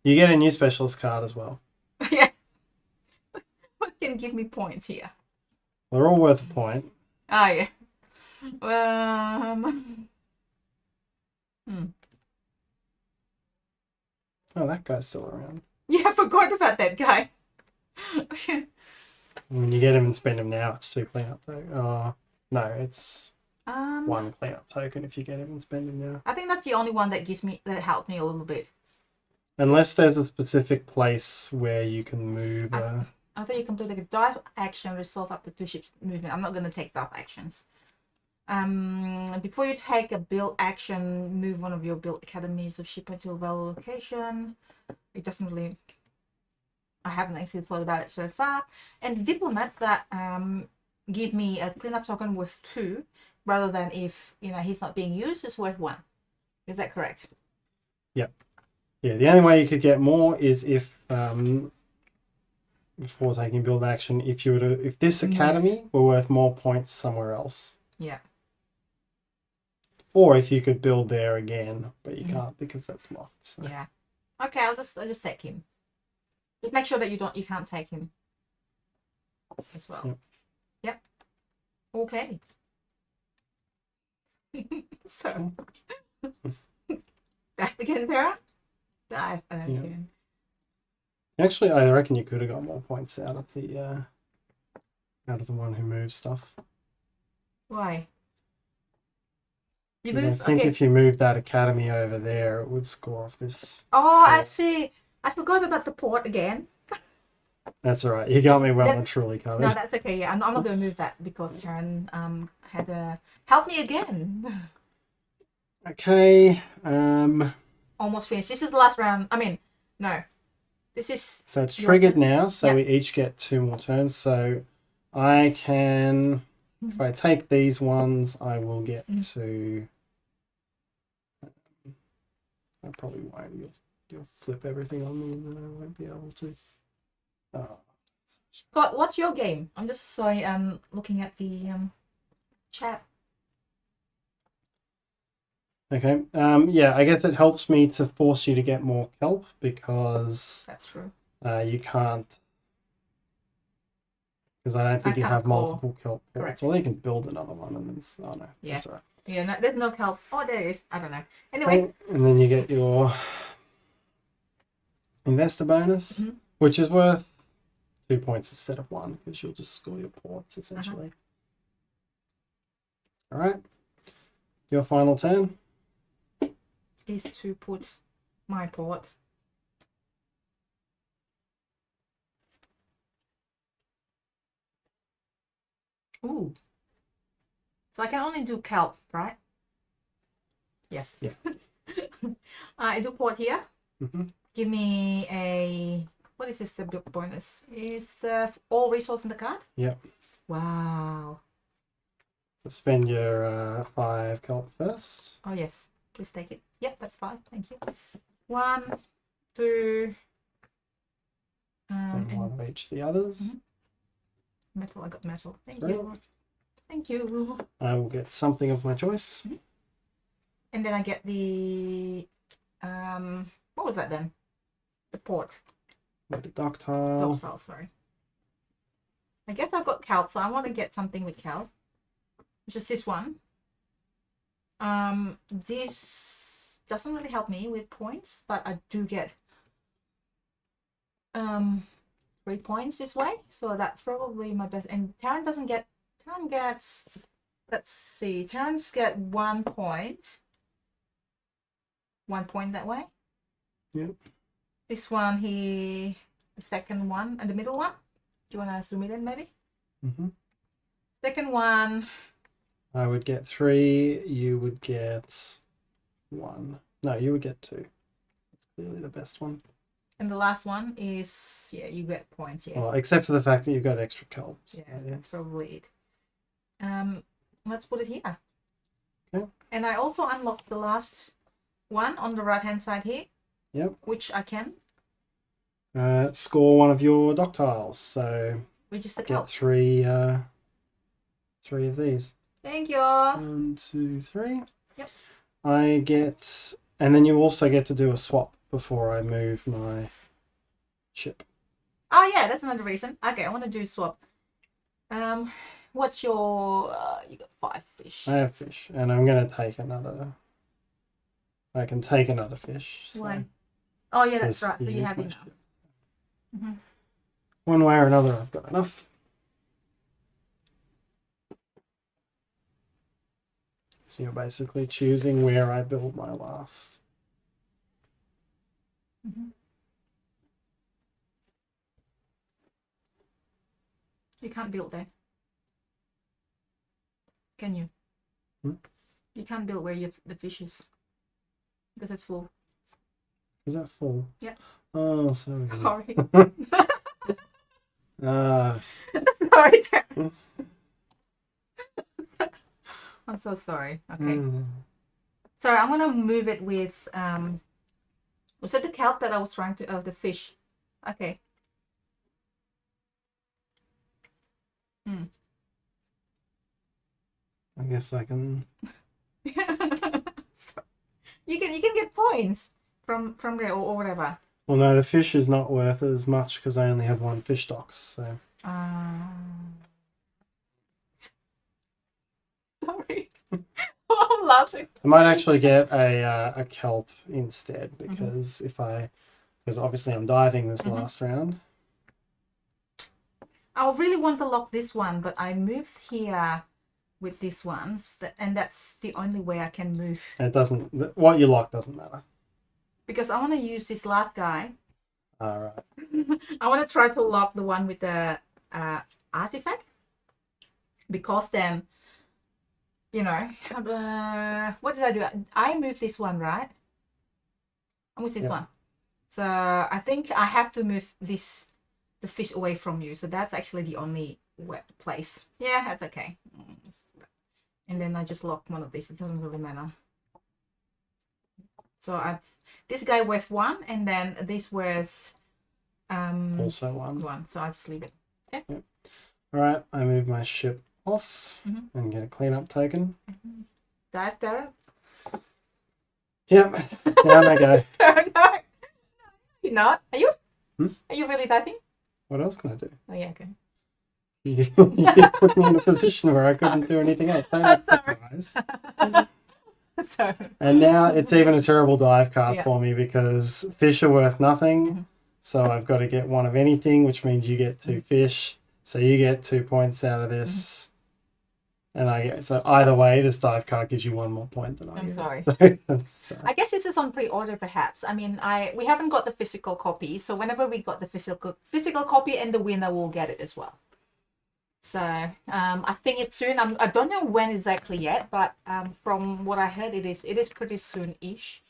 You get a new specialist card as well. Yeah. What can give me points here? They're all worth a point. Ah, yeah. Oh, that guy's still around. Yeah, I forgot about that guy. When you get him and spend him now, it's 2 cleanup tokens. No, it's 1 cleanup token if you get him and spend him now. I think that's the only one that helps me a little bit. Unless there's a specific place where you can move. I think you complete like a dive action, resolve up to 2 ships movement. I'm not going to take dive actions. Before you take a build action, move one of your build academies of Shipyard to a well location. It doesn't really. I haven't actually thought about it so far. And the diplomat that give me a cleanup token worth 2, rather than if he's not being used, is worth 1. Is that correct? Yep. Yeah. The only way you could get more is if before taking build action, if this academy were worth more points somewhere else. Yeah. Or if you could build there again, but you can't because that's locked. So. Yeah. Okay, I'll just take him. Just make sure that you can't take him as well. Yep. Okay. So dive again, Tara. Dive again. Actually, I reckon you could have got more points out of the one who moves stuff. Why? You I lose. think if you moved that academy over there, it would score off this. Oh, I see. I forgot about the port again. That's all right. You got me well and truly covered. No, that's okay. Yeah, I'm not going to move that because Tarrant had to help me again. Okay. Almost finished. This is the last round. I mean, no. This is. So it's triggered now. So we each get 2 more turns. So I can. If I take these ones, I will get to. I probably won't. You'll flip everything on me, and then I won't be able to. Oh. Scott, what's your game? I'm just looking at the chat. Okay. Yeah, I guess it helps me to force you to get more kelp because that's true. You can't. Because I don't think you have multiple kelp ports. Or you can build another one and then. Oh no. Yeah. That's all right. Yeah, no, there's no kelp. Oh, there is. I don't know. Anyway. And then you get your investor bonus, which is worth 2 points instead of 1 because you'll just score your ports essentially. All right. Your final turn is to put my port. Ooh. So I can only do kelp, right? Yes. Yeah. I do port here. Give me a. What is this? The bonus is the all resource in the card. Yep. Wow. So spend your 5 kelp first. Oh yes, please take it. Yep, that's 5. Thank you. 1, 2. And 1 of each of the others. Metal. I got metal. Thank you. Thank you. I will get something of my choice. And then I get the what was that then? The port. The ductile. Ductile, sorry. I guess I've got kelp, so I want to get something with kelp. Which is this one. This doesn't really help me with points, but I do get 3 points this way, so that's probably my best. And Tarrant doesn't get. Tarrant gets. Let's see. Tarrant's get 1 point. 1 point that way. Yep. This one, the second one, and the middle one. Do you want to zoom it in, maybe? Second one. I would get 3. You would get 1. No, you would get 2. That's clearly the best one. And the last one is, yeah, you get points, yeah. Well, except for the fact that you've got extra kelp. Yeah, that's probably it. Let's put it here. Okay. And I also unlocked the last one on the right-hand side here. Yep. Which I can. Score 1 of your ductiles. So which is the get kelp. 3 of these. Thank you. 1, 2, 3. Yep. I get, and then you also get to do a swap before I move my ship. Oh yeah, that's another reason. Okay, I want to do swap. What's your? You got 5 fish. I have fish, and I'm gonna take another. I can take another fish. So why? Oh yeah, that's right. So you have enough. One way or another, I've got enough. So you're basically choosing where I build my last. You can't build there. Can you? You can't build where the fish is. Because it's full. Is that full? Yeah. Oh, sorry. Sorry. Sorry, Terry. I'm so sorry. Okay. Sorry, I'm gonna move it with was it the kelp that I was trying to the fish? Okay. I guess I can. So, you can get points from there or whatever. Well, no, the fish is not worth as much because I only have one fish stocks. So. Sorry. I'm laughing. I might actually get a kelp instead because because obviously I'm diving this last round. I really want to lock this one, but I moved here with this one, and that's the only way I can move. And it doesn't. What you lock doesn't matter. Because I want to use this last guy. All right. I want to try to lock the one with the artifact, because then, you know, what did I do? I moved this one, right? I moved this one. So I think I have to move the fish away from you. So that's actually the only place. Yeah, that's okay. And then I just lock one of these. It doesn't really matter. So this guy worth 1, and then this worth also 1. So I just leave it. Okay. Yep. All right. I move my ship off and get a cleanup token. Dive, Tarrant. Yep. Down I go. No, you're not. Are you? Are you really diving? What else can I do? Oh yeah, okay. You put me in a position where I couldn't do anything else. Don't have surprise. And now it's even a terrible dive card for me because fish are worth nothing. So I've got to get one of anything, which means you get 2 fish. So you get 2 points out of this. And I get, so either way, this dive card gives you 1 more point than I get. I'm sorry. So, I guess this is on pre-order, perhaps. I mean, we haven't got the physical copy, so whenever we got the physical copy, and the winner will get it as well. So I think it's soon. I don't know when exactly yet, but from what I heard, it is pretty soon-ish.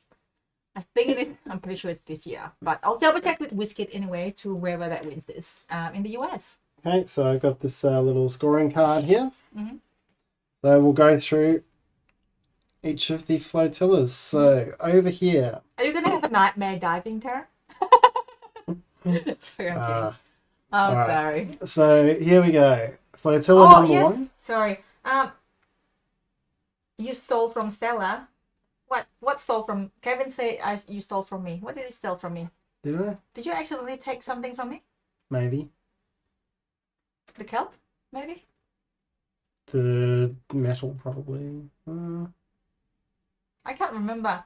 I think it is. I'm pretty sure it's this year, but I'll double check with Wizkid anyway to wherever that wins this in the US. Okay, so I've got this little scoring card here. So we'll go through each of the flotillas. So over here. Are you going to have a nightmare diving, Tara? Sorry, I'm kidding. Sorry. So here we go. Flotilla number 1. Sorry. You stole from Stella. What stole from Kevin? Say you stole from me. What did he steal from me? Did I? Did you actually take something from me? Maybe. The kelp? Maybe. The metal, probably. I can't remember.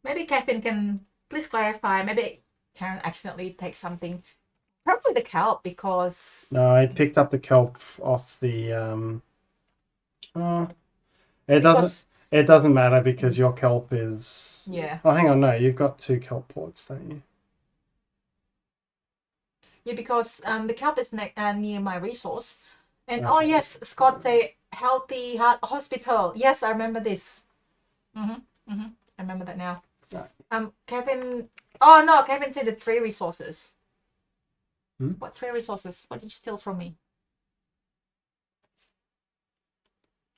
Maybe Kevin can please clarify. Maybe Karen accidentally takes something. Probably the kelp, because no, I picked up the kelp off the. It doesn't matter because your kelp is. Yeah. Oh, hang on, no, you've got 2 kelp ports, don't you? Yeah, because the kelp is near my resource. And oh yes, Scott say healthy heart hospital. Yes, I remember this. I remember that now. Right. Kevin. Oh no, Kevin said the 3 resources. What 3 resources? What did you steal from me?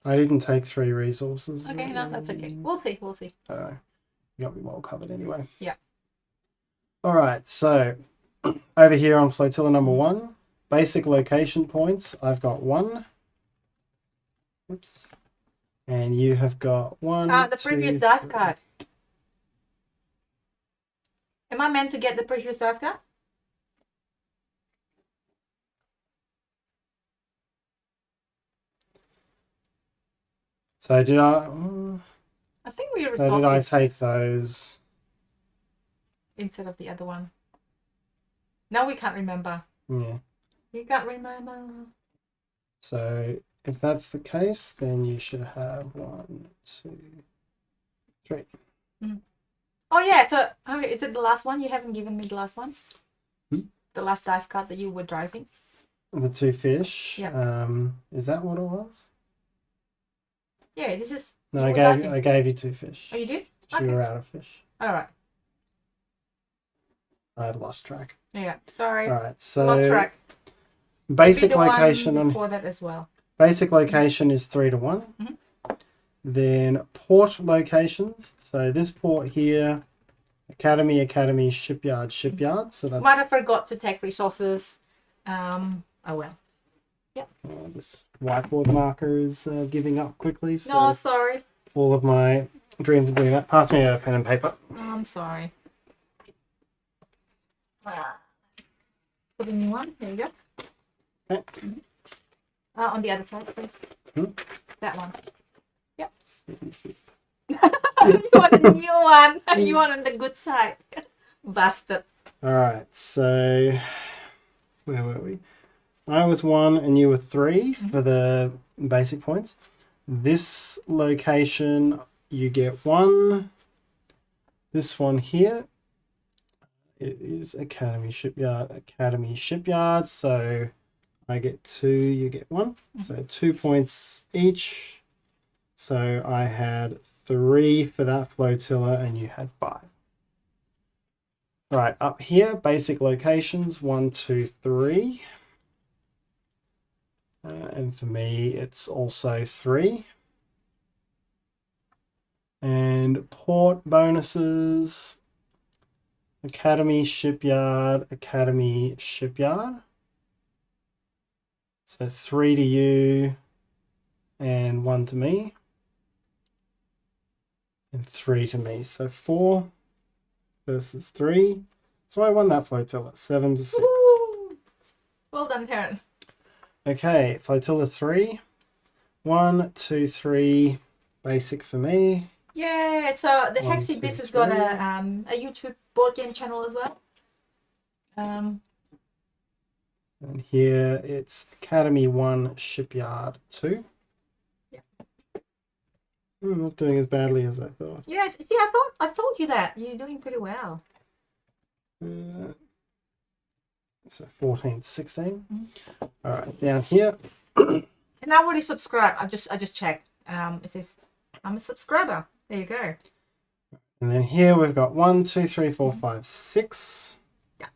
I didn't take 3 resources. Okay, no, that's okay. We'll see. We'll see. You got me well covered anyway. Yeah. All right, so over here on flotilla number 1. Basic location points, I've got 1. Oops. And you have got 1. The previous dive card. Am I meant to get the previous dive card? So did I? I think we resolved So did I this take those? instead of the other one. Now we can't remember. Yeah. You can't remember. So if that's the case, then you should have 1, 2, 3. Oh yeah, so is it the last one? You haven't given me the last one. The last dive card that you were driving. The 2 fish. Yeah. Is that what it was? Yeah, this is. No, I gave you 2 fish. Oh, you did? You were out of fish. All right. I had lost track. Yeah. Sorry. All right. So Lost track. basic Be the location one on before that as well. basic location is 3 to 1. Then port locations. So this port here, Academy, Shipyard. So that's Might have forgot to take resources. Oh well. Yep. this whiteboard marker is giving up quickly. So No, sorry. all of my dreams of doing that. Pass me a pen and paper. Oh, I'm sorry. Put a new one. There you go. Okay. On the other side, please. That one. Yep. You want a new one. You want on the good side. Bastard. All right. So where were we? I was 1 and you were 3 for the basic points. This location, you get 1. This one here, it is Academy Shipyard. So I get 2, you get 1. So 2 points each. So I had 3 for that flotilla and you had 5. Right, up here, basic locations, 1, 2, 3. And for me, it's also 3. And port bonuses, Academy Shipyard. So 3 to you and 1 to me. And 3 to me. So 4 versus 3. So I won that flotilla, 7 to 6. Woo! Well done, Tarrant. Okay, flotilla 3. 1, 2, 3. Basic for me. Yeah, so the 1, Hexy 2, Biz has got 3. a YouTube board game channel as well. And here it's Academy 1, Shipyard 2. Yeah. I'm not doing as badly as I thought. Yes, yeah, I told you that. You're doing pretty well. So 14, 16. All right, down here. And I already subscribed. I just checked. It says I'm a subscriber. There you go. And then here we've got 1, 2, 3, 4, 5, 6. Yeah.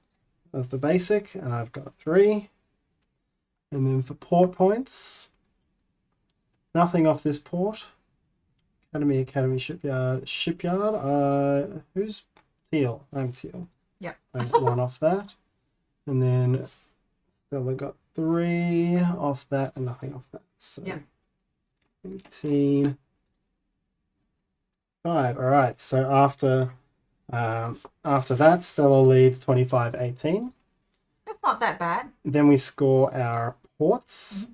Of the basic, and I've got 3. And then for port points, nothing off this port. Academy, Shipyard. Who's Teal? I'm Teal. Yeah. I got 1 off that. And then Stella got 3 off that and nothing off that. So yeah. 18. 5. All right. So after that, Stella leads 25-18. That's not that bad. Then we score our ports.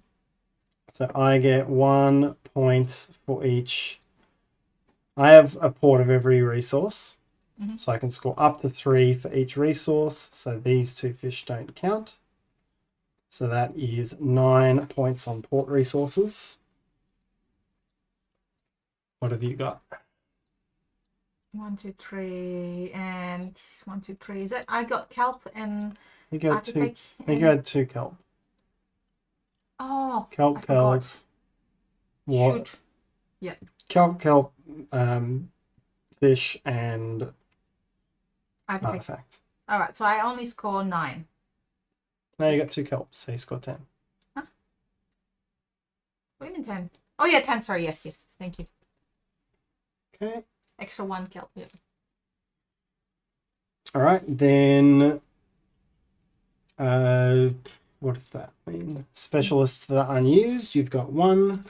So I get 1 point for each. I have a port of every resource. So I can score up to 3 for each resource. So these 2 fish don't count. So that is 9 points on port resources. What have you got? 1, 2, 3, and 1, 2, 3. Is that I got kelp and I think you had architect? I think you had 2 kelp. Oh, Kelp. What? Shoot. Yeah. Kelp, fish, and Artifact. All right, so I only score 9. Now you got 2 kelp, so you scored 10. Huh? What do you mean 10? Oh yeah, 10. Sorry. Yes. Thank you. Okay. Extra 1 kelp. Yeah. All right, then. What does that mean? Specialists that are unused. You've got 1.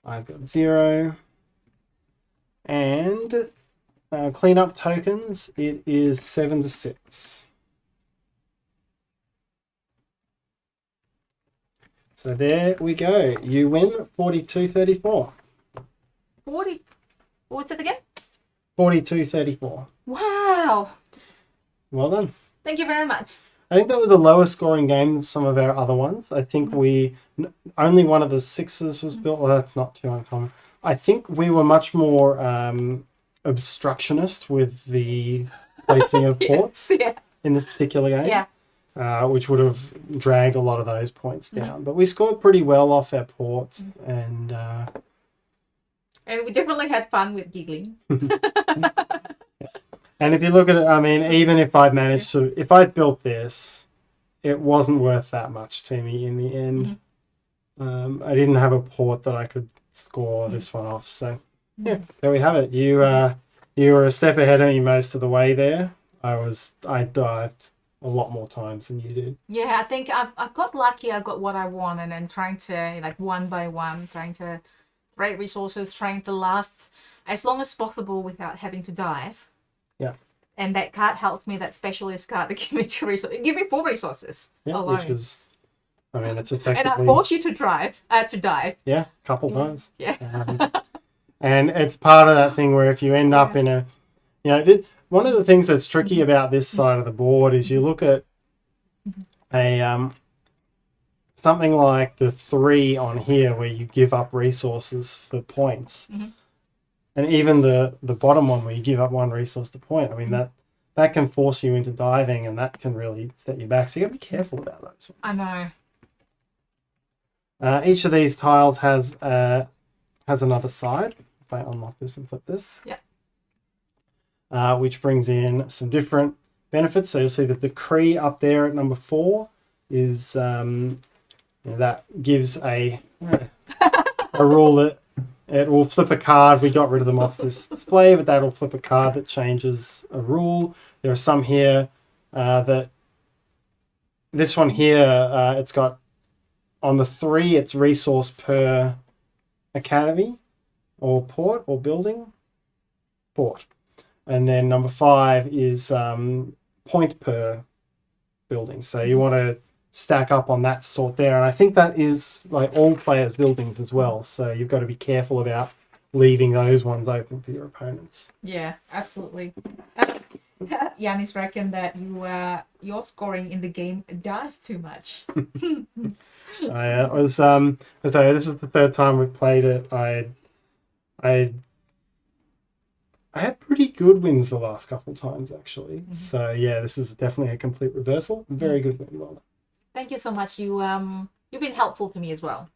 I've got 0. And cleanup tokens. It is 7 to 6. So there we go. You win 42-34. 40. What was that again? 42-34. Wow. Well done. Thank you very much. I think that was a lower scoring game than some of our other ones. I think only one of the sixes was built. Well, that's not too uncommon. I think we were much more obstructionist with the placing of ports Yeah. in this particular game. Yeah. Which would have dragged a lot of those points down. But we scored pretty well off our ports, and we definitely had fun with giggling. yes. And if you look at it, I mean, even if I managed to, if I built this, it wasn't worth that much to me in the end. I didn't have a port that I could score this one off. So yeah, there we have it. You were a step ahead of me most of the way there. I dived a lot more times than you did. Yeah, I think I got lucky. I got what I want, and then trying to, like, one by one, trying to rate resources, trying to last as long as possible without having to dive. Yeah. And that card helped me, that specialist card, to give me 2 resources. Give me 4 resources. Yeah, alone. which was, I mean, it's effectively. And I forced you to dive. Yeah, a couple times. Yeah. And it's part of that thing where if you end up in a, one of the things that's tricky about this side of the board is you look at a something like the 3 on here where you give up resources for points, and even the bottom one where you give up 1 resource to point. I mean that can force you into diving, and that can really set you back. So you got to be careful about those ones. I know. Each of these tiles has another side. If I unlock this and flip this. Yeah. Which brings in some different benefits. So you'll see that the Cree up there at number 4 is that gives a rule that it will flip a card. We got rid of them off this display, but that'll flip a card that changes a rule. There are some here that this one here, it's got on the 3, it's resource per academy or port or building. Port. And then number 5 is point per building. So you want to stack up on that sort there. And I think that is like all players' buildings as well. So you've got to be careful about leaving those ones open for your opponents. Yeah, absolutely. Yanis reckon that your scoring in the game dived too much. I was this is the 3rd time we've played it. I had pretty good wins the last couple of times, actually. So yeah, this is definitely a complete reversal. Very good win. Well done. Thank you so much. You've been helpful to me as well.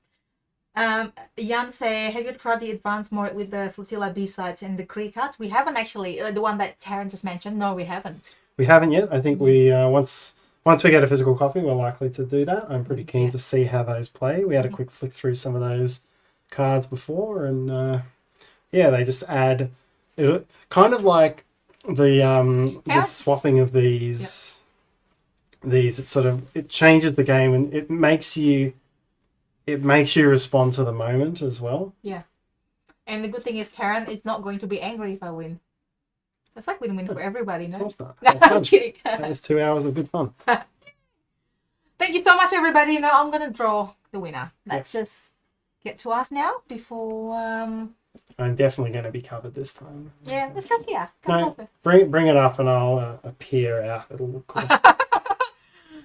Jan say, have you tried the advanced mode with the flotilla B-sides and the Cree cards? We haven't actually. The one that Tarrant just mentioned. No, we haven't. We haven't yet. I think we once we get a physical copy, we're likely to do that. I'm pretty keen to see how those play. We had a quick flick through some of those cards before, and they just add. Kind of like the swapping of these. It changes the game, and it makes you respond to the moment as well. Yeah, and the good thing is Tarrant is not going to be angry if I win. It's like win-win for everybody, no? Of course not. No, I'm kidding. That was 2 hours of good fun. Thank you so much, everybody. Now I'm gonna draw the winner. Let's just get to us now before. I'm definitely going to be covered this time. Yeah, let's come here. Bring it up and I'll appear out. It'll look cool.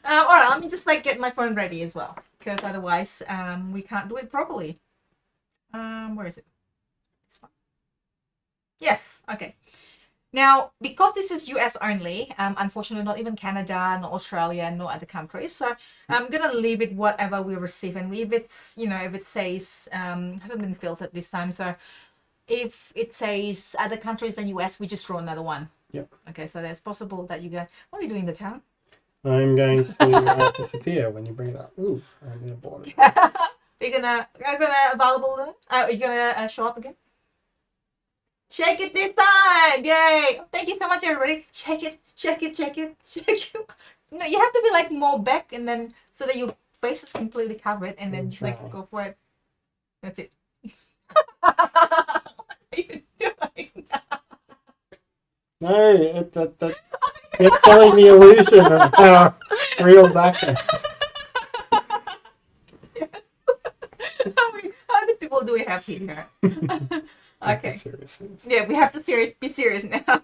All right, let me just get my phone ready as well, because otherwise we can't do it properly. Where is it? This one. Yes. Okay. Now, because this is US only, unfortunately not even Canada, not Australia, no other countries. So I'm gonna leave it whatever we receive, and if it's if it says hasn't been filtered this time, so if it says other countries than US, we just draw another one. Yep. Okay, so there's possible that you go. What are you doing in the town? I'm going to disappear when you bring it up. Ooh, I'm gonna board it. Are you gonna available then? Are you gonna show up again? Shake it this time! Yay! Thank you so much, everybody. Shake it, shake it, shake it, shake it. No, you have to be more back, and then so that your face is completely covered, and then just go for it. That's it. What are you doing? No, it's telling the illusion of how real back is. How many people do we have here? That's the Okay. serious things. Yeah, we have to be serious now.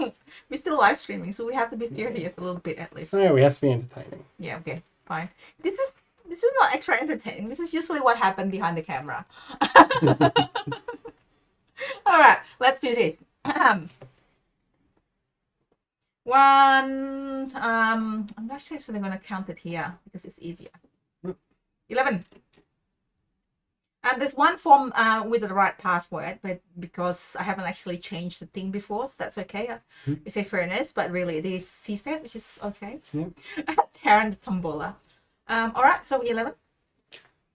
We're still live streaming, so we have to be serious a little bit at least. No, we have to be entertaining. Yeah, okay, fine. This is not extra entertaining. This is usually what happened behind the camera. All right, let's do this. One. I'm actually going to count it here because it's easier. 11. And there's one form with the right password, but because I haven't actually changed the thing before, so that's okay. You say fairness, but really it is Seastead, which is okay. Tarrant Tombola. All right, so 11.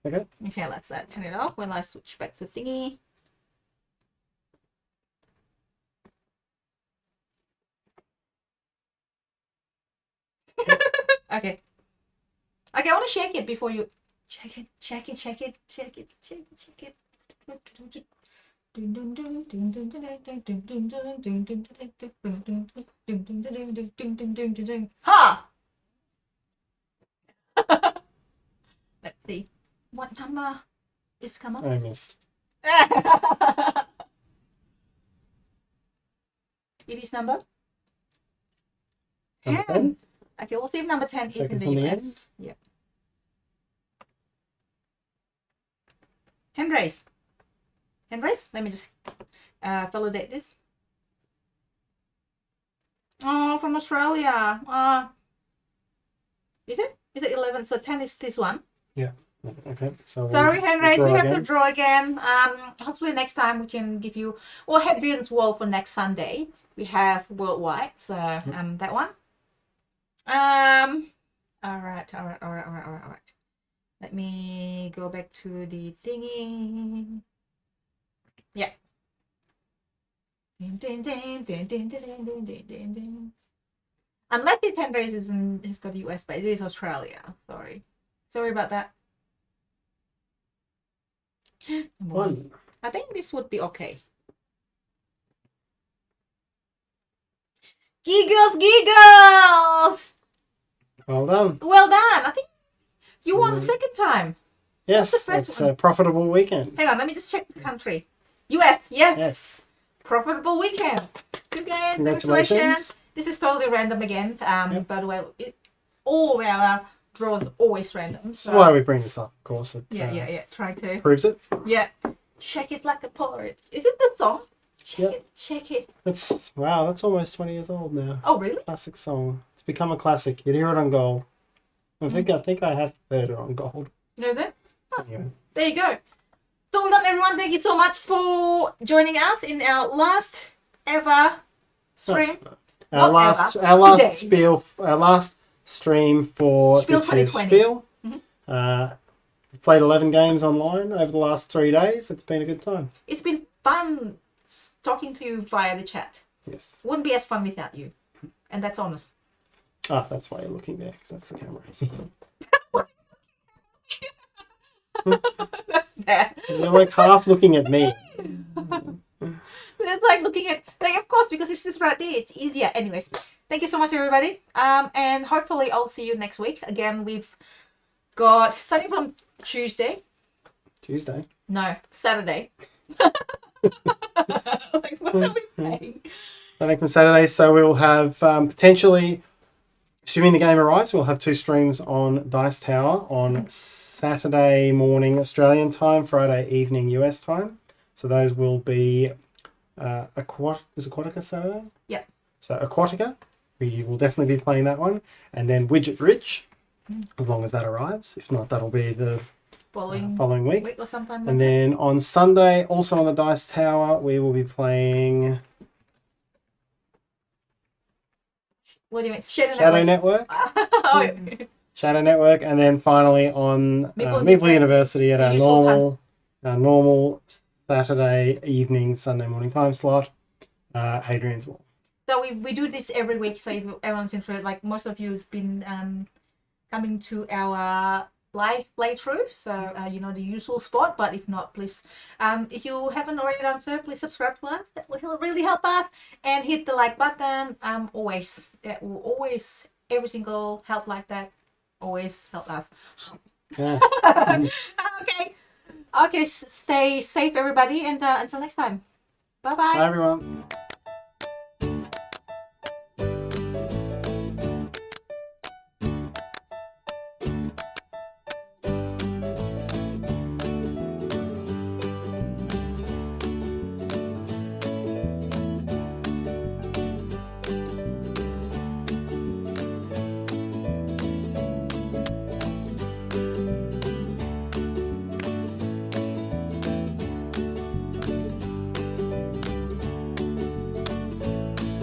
Okay. Okay, let's turn it off when I switch back to thingy. Okay. Okay, I want to shake it before you shake it. Ha! Let's see. What number is come up? I missed. It is number Number 10. Okay, we'll see if number 10 is in Second the from the US. Yep. Hand raise. Hand raise. Let me just validate this. Oh, from Australia. Is it? Is it 11? So 10 is this one. Yeah. Okay. So Sorry, hand raise. We have to again. draw again. Hopefully next time we can give you. Well, Headview's World for next Sunday. We have worldwide. So that one. All right. Let me go back to the thingy. Yeah. Unless the pen race has got the US, but it is Australia. Sorry about that. One. I think this would be okay. Giggles! Well done. Well done. I think you won the second time. Yes, the first it's one? a profitable weekend. Hang on, let me just check the country. US, yes. Yes. Profitable weekend. 2 games, Congratulations. congratulations. This is totally random again. By the way, all our draws always random. That's So why we bring this up, of course. It yeah. Try to. proves it. Yeah. Shake it like a Polaroid. Is it the song? Shake it. That's almost 20 years old now. Oh, really? Classic song. It's become a classic. You'd hear it on Gold. I think I have heard it on Gold. You know that? Oh, Anyway. there you go. So well done, everyone. Thank you so much for joining us in our last ever stream. Our last stream for Spiel this year's 2020. Spiel. We've played 11 games online over the last 3 days. It's been a good time. It's been fun talking to you via the chat. Yes. Wouldn't be as fun without you. And that's honest. Ah, that's why you're looking there, because that's the camera. That's bad. You're like half looking at me. It's like looking at, like, of course, because it's just right there. It's easier. Anyways, thank you so much, everybody. And hopefully I'll see you next week. Again, we've got, starting from Tuesday. Tuesday. No, Saturday. Like, what are we playing? Starting from Saturday, so we'll have potentially, assuming the game arrives, we'll have 2 streams on Dice Tower on Saturday morning Australian time, Friday evening US time. So those will be Aquatica Saturday? Yeah. So Aquatica, we will definitely be playing that one. And then Widget Ridge, as long as that arrives. If not, that'll be the following week. Or sometime. And then on Sunday, also on the Dice Tower, we will be playing What do you mean? Shadow Network. Oh, yeah. Shadow Network, and then finally on Meeple University at our normal Saturday evening, Sunday morning time slot, Hadrian's Wall. So we do this every week. So if everyone's interested, like most of you has been coming to our live playthrough. So you know the usual spot. But if not, please, if you haven't already done so, please subscribe to us. That will really help us. And hit the like button. Always. That will always, every single help like that, always help us. Yeah. Okay. Stay safe, everybody, and until next time. Bye-bye. Bye everyone.